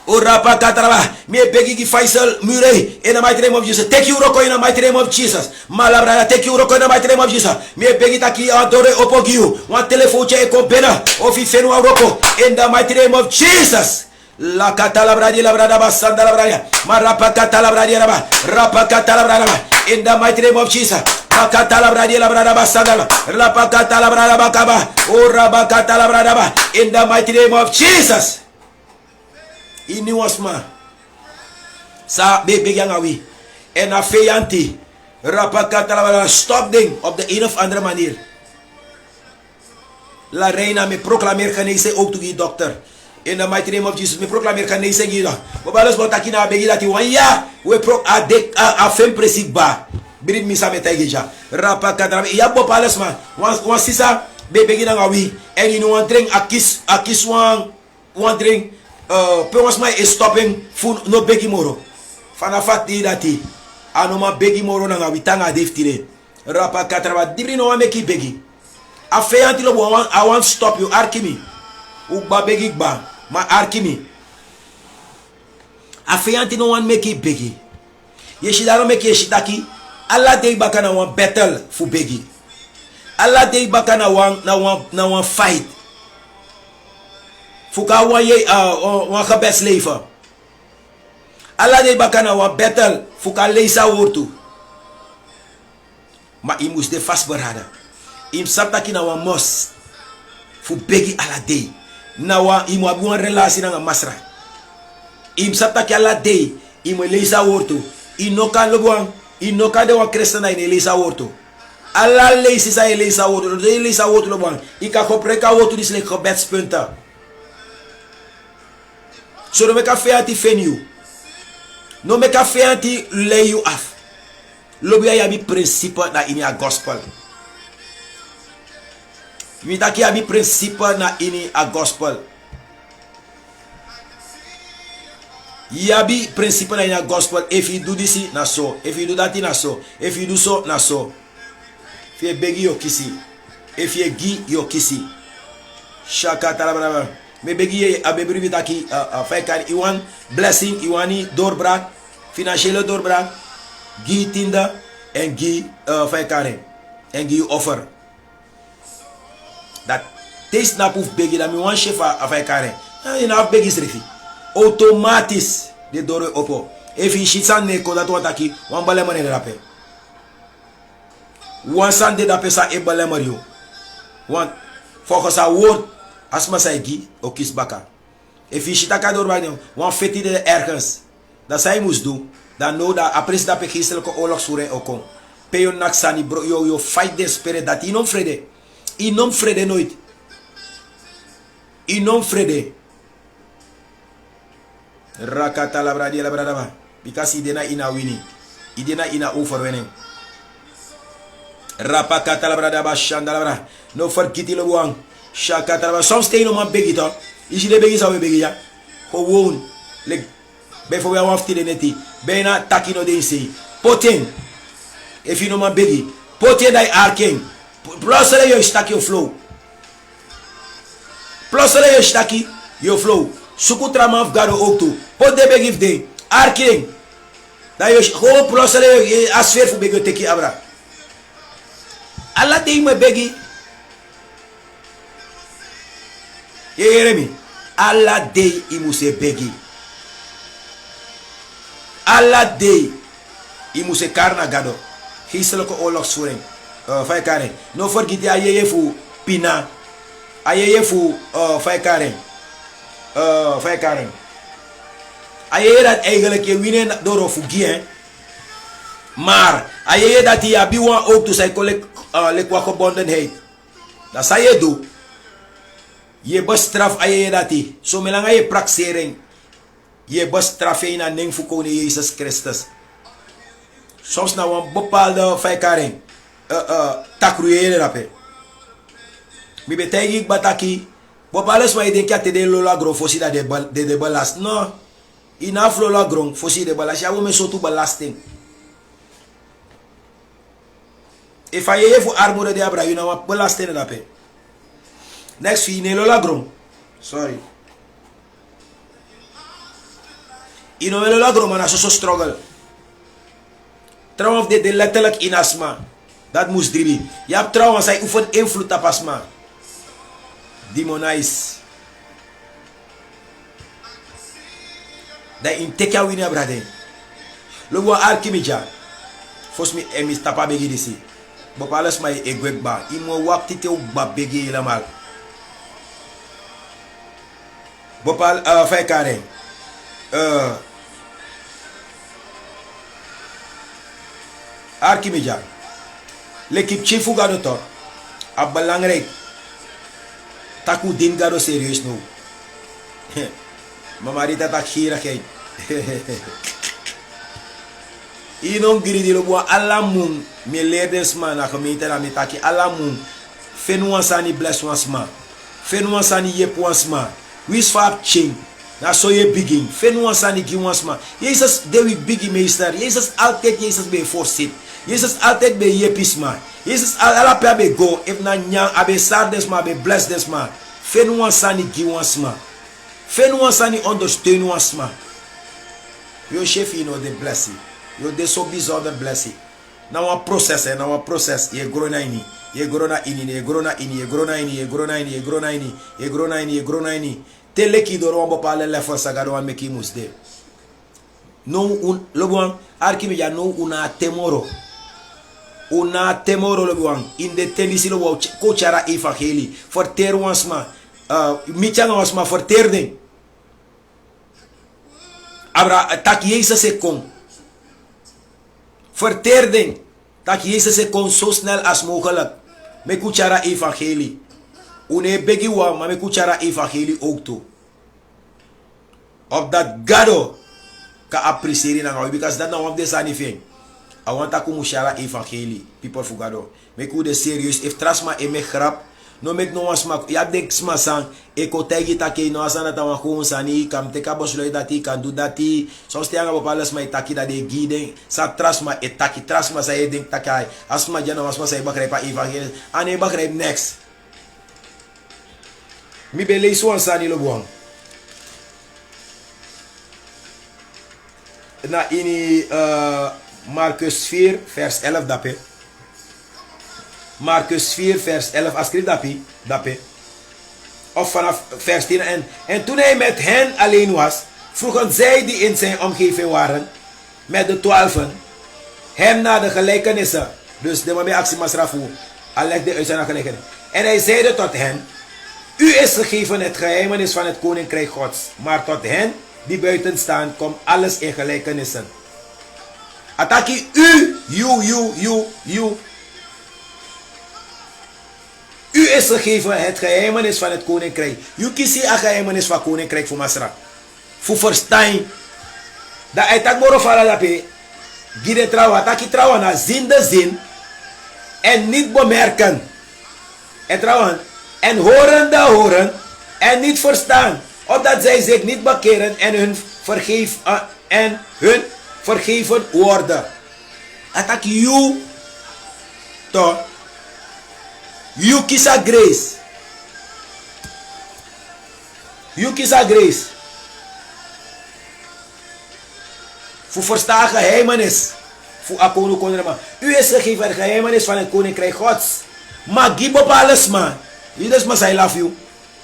me begging Faisal Murray in the mighty name of Jesus. Take you roko in the mighty name of Jesus. Malabrada take you roko in the mighty name of Jesus. Me begging taki adore opogiu. One telephone che compena of ifenua roko in the mighty name of Jesus. La catalabradi la brada basanda la braya. Marapa catalabradi la ba. Rapa catalabrada in the mighty name of Jesus. Makatalabradi la brada basanda la. Rapa catalabrada bakaba. O rabakatalabrada ba in the mighty name of Jesus. Ini wasma sa bebe yangawi en a feyanti rapakata stop ding op de een of andere manier. La reina me proclameer genezen ook toe die dokter. In the mighty name of Jesus, me proclamer kan nei seguida. Bobalos botaki na begi dati wan ya. We pro a fem presik ba. Birit mi sa meta geja. Rapa kadra ya bobalos man. Wan sisa be begi na ngawi. And you know one drink akis one drink pe was my stopping food no begi moro. Fana fati dati. Anoma begi moro na ngawi tanga deftile. Rapa kadra dibri no meki begi. A feyanti lo I want stop you arkimi. Ugba begi gba ma arkimi. A feyanti no one make it begi. Yeshida no make yeshitaki. Allah dey baka na one battle fu begi. Allah dey baka na one fight. Fuka one ye one kabet slave. Allah dey baka na one battle fuka leisa wortu. Ma imus de fast berada. Im saptaki na one mos fu begi Allah dey. Na wa imu abu wan relasi na masra. Im saptaki Allah dey imu leisa wortu. Inoka lobuang inoka de wa kristana in leisa wortu. Allah leisi sa leisa wortu. De leisa wortu lobuang. Ika kopreka wortu dis le kobet spunta. So no meka fe anti fenu. No meka fe anti lay you off. Lobia ya bi principe na ini a gospel. Mitaki ya bi principe na ini a gospel. Yabi principle na in gospel. If you do this, na so. If you do that, na so. If you do so, na so. If you begi yo kisi. If you gi yo kisi. Shaka talabra. Me begi ye abebri bitaki fekar iwan blessing iwani doorbrak financiële doorbrak gi tinda en gi fekare en gi offer. Dat taste na puf begi da mi wan chef fekare. Ina begi srefi. Automatisch de dore opo. If you shit san neko dat wat aki wan bale mane de rape. Wan san de dape sa e bale mario. Wan focus a word asma sa gi o kis baka. If you shit aka door bane wan feti de ergens. Dat zij moest doen. Dan no da apres dape gistelke oorlog sure okon. Pe yo naksani bro yo fight the spirit dat inom vrede. Inom vrede nooit. Inom vrede. Rakata la bradi la bradama. Because idena ina winning. Idena ina overwinning. Rapakata la bradaba shanda la bra. No forget lo buang. Shakata la bra. Soms stay no man begi to. Isi de begi sa we begi ya. Gewoon. Like before we want to the neti. Bena takino de say. Poten. If you no man begi. Poten dai arking. Plus yo staki your flow. Plus yo staki your flow. Sukutra maf gado ook toe. Pot de begif de. Arking. Dat je gewoon plosere asfeer voor begi teki abra. Allah de me begi. Je hear me? Allah de imuse begi. Allah de imuse karna gado. Giselijke oorlogsvoering. Fai karen. No forget ya ye fu pina. Ayeye fu fai karen. Fai karen. Ayeye dat eigenlijk je winnen door of fugie. Maar ayeye dat hij abiwan ook to zijn collect lekwa gebondenheid. Dat zou je doen. Je bestraf ayeye dat hij. Zo melang je praksering. Je bestraf je na ning fukone Jezus Christus. Soms na een bepaalde fai karen. Takruye rape. Mi betegi ik bataki. Bopales wa idem que de lola gro fosi da de balast. No. Ina lola gro fosi de balast. Ya wo me sotu balasting. If I have armor de abra, you know what balasting na pe. Next fi ne lola gro. Sorry. Ino me lola gro man so struggle. Trouwens de letterlijk in asma. Dat moest dribi. Je hebt trouwens hij oefen invloed op asma. Demonize. Da in teka wina brade. Logo arkimija. Fos mi emis tapa begi disi. Bopales mai egwekba. Imo wakti te ugba begi la mal. Bopal fai kare. Arkimija. L'équipe chifu gado to. Ab belangrijk. Taku din gado serieus no. Mamarita tak gira kay. Inon gridi lo bua alamun me leaders man na komite na mitaki alamun fenwa sani bless once man. Fenwa sani yep once man. We swap chain. Na so ye begin. Fenwa sani gi once man. Jesus de we bigi meester. Jesus altijd Jesus be forced. Jesus altijd be yepis man. Jesus ala pe be go if na nyang abe sardes man be bless this man. Fenwa sani gi once man. Fenwa sani understand once man. Yo chef you know the blessing. Yo de so bizarre the blessing. Na wa process na wa process ye grow na ini. Ye grow na ini, ye grow na ini, ye grow na ini, ye grow na ini, ye grow na ini, ye grow na ini, ye grow na ini. Tele ki do rombo pa le lefa sagado an meki musde. No un lobuan arki ya no una temoro. Una temoro lobuan in de tenisi lo ko chara evangelie for ter once ma michanga was ma for ter ding. Abra tak Jezus se kon. Verteerding. Dat Jezus se kon zo snel als mogelijk. Me kuchara evangelie. Une begiwa, maar me kuchara evangelie ook toe. Op dat gado ka appreciëren na ngau. Because dat nou op deze anything. I want to kumushara evangelie. People for gado. Me kude serieus. If trasma e me grap. No mek no wasma ya denk sma sang e ko tegi taki no asana ta wako sani kam te ka boslo dati kan du dati so stianga bo palas mai taki da de gide sa trasma e taki trasma sa e denk takai asma jana wasma sa e bakre pa evangel ane bakre next mi bele so sani lo buang na ini Marcus 4 vers 11 dape Marcus 4 vers 11 ascript dape of vanaf vers 10 en toen hij met hen alleen was vroegen zij die in zijn omgeving waren met de 12 hem naar de gelijkenissen dus de mame actie masrafu hij legde uit zijn gelijkenis en hij zeide tot hen u is gegeven het geheimenis van het koninkrijk gods maar tot hen die buiten staan komt alles in gelijkenissen ataki you U is gegeven het geheimenis van het koninkrijk. U kiest een geheimenis van het koninkrijk voor Masra. Voor verstaan. Dat hij tak moro fala dape. Gide trouwen. Taki trouwen na zin de zin. En niet bemerken. En trouwen. En horen de horen. En niet verstaan. Opdat zij zich niet bekeren en hun vergeven worden. Atak you. Toch. You kisa grace. You kisa grace. Voor verstaan geheimenis. Voor akkono konema. U is gegeven het geheimenis van het koninkrijk gods. Maar give op alles man. This must I love you.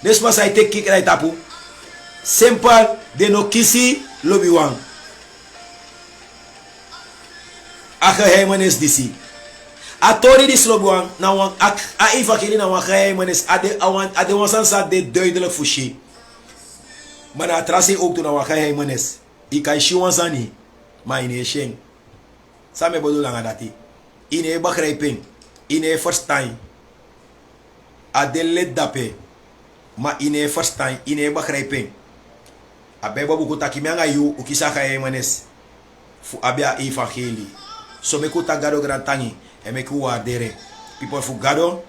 This must I take kick right tapu. Simple. De no kisi lobby wang. A geheimenis disi. Atori di slogan na wan a evangelie na wan geheimenis ade wansan sa de duidelijk fushi. Maar na trase ook to na wan geheimenis. I kan shi wansan ni. Maar in sheng. Same bedoel lang dati. In begrijping. In verstaan. Ade let dape. Maar in verstaan, in begrijping. Abe babu kutaki mianga yu ukisa geheimenis. Fu abia evangelie. So me kuta gado grantangi. En make you waarderen. People for God.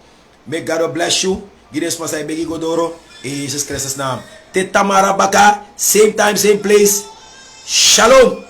May God bless you. Gides masai begi godoro. In Jesus Christus naam. Tetamara baka. Same time, same place. Shalom.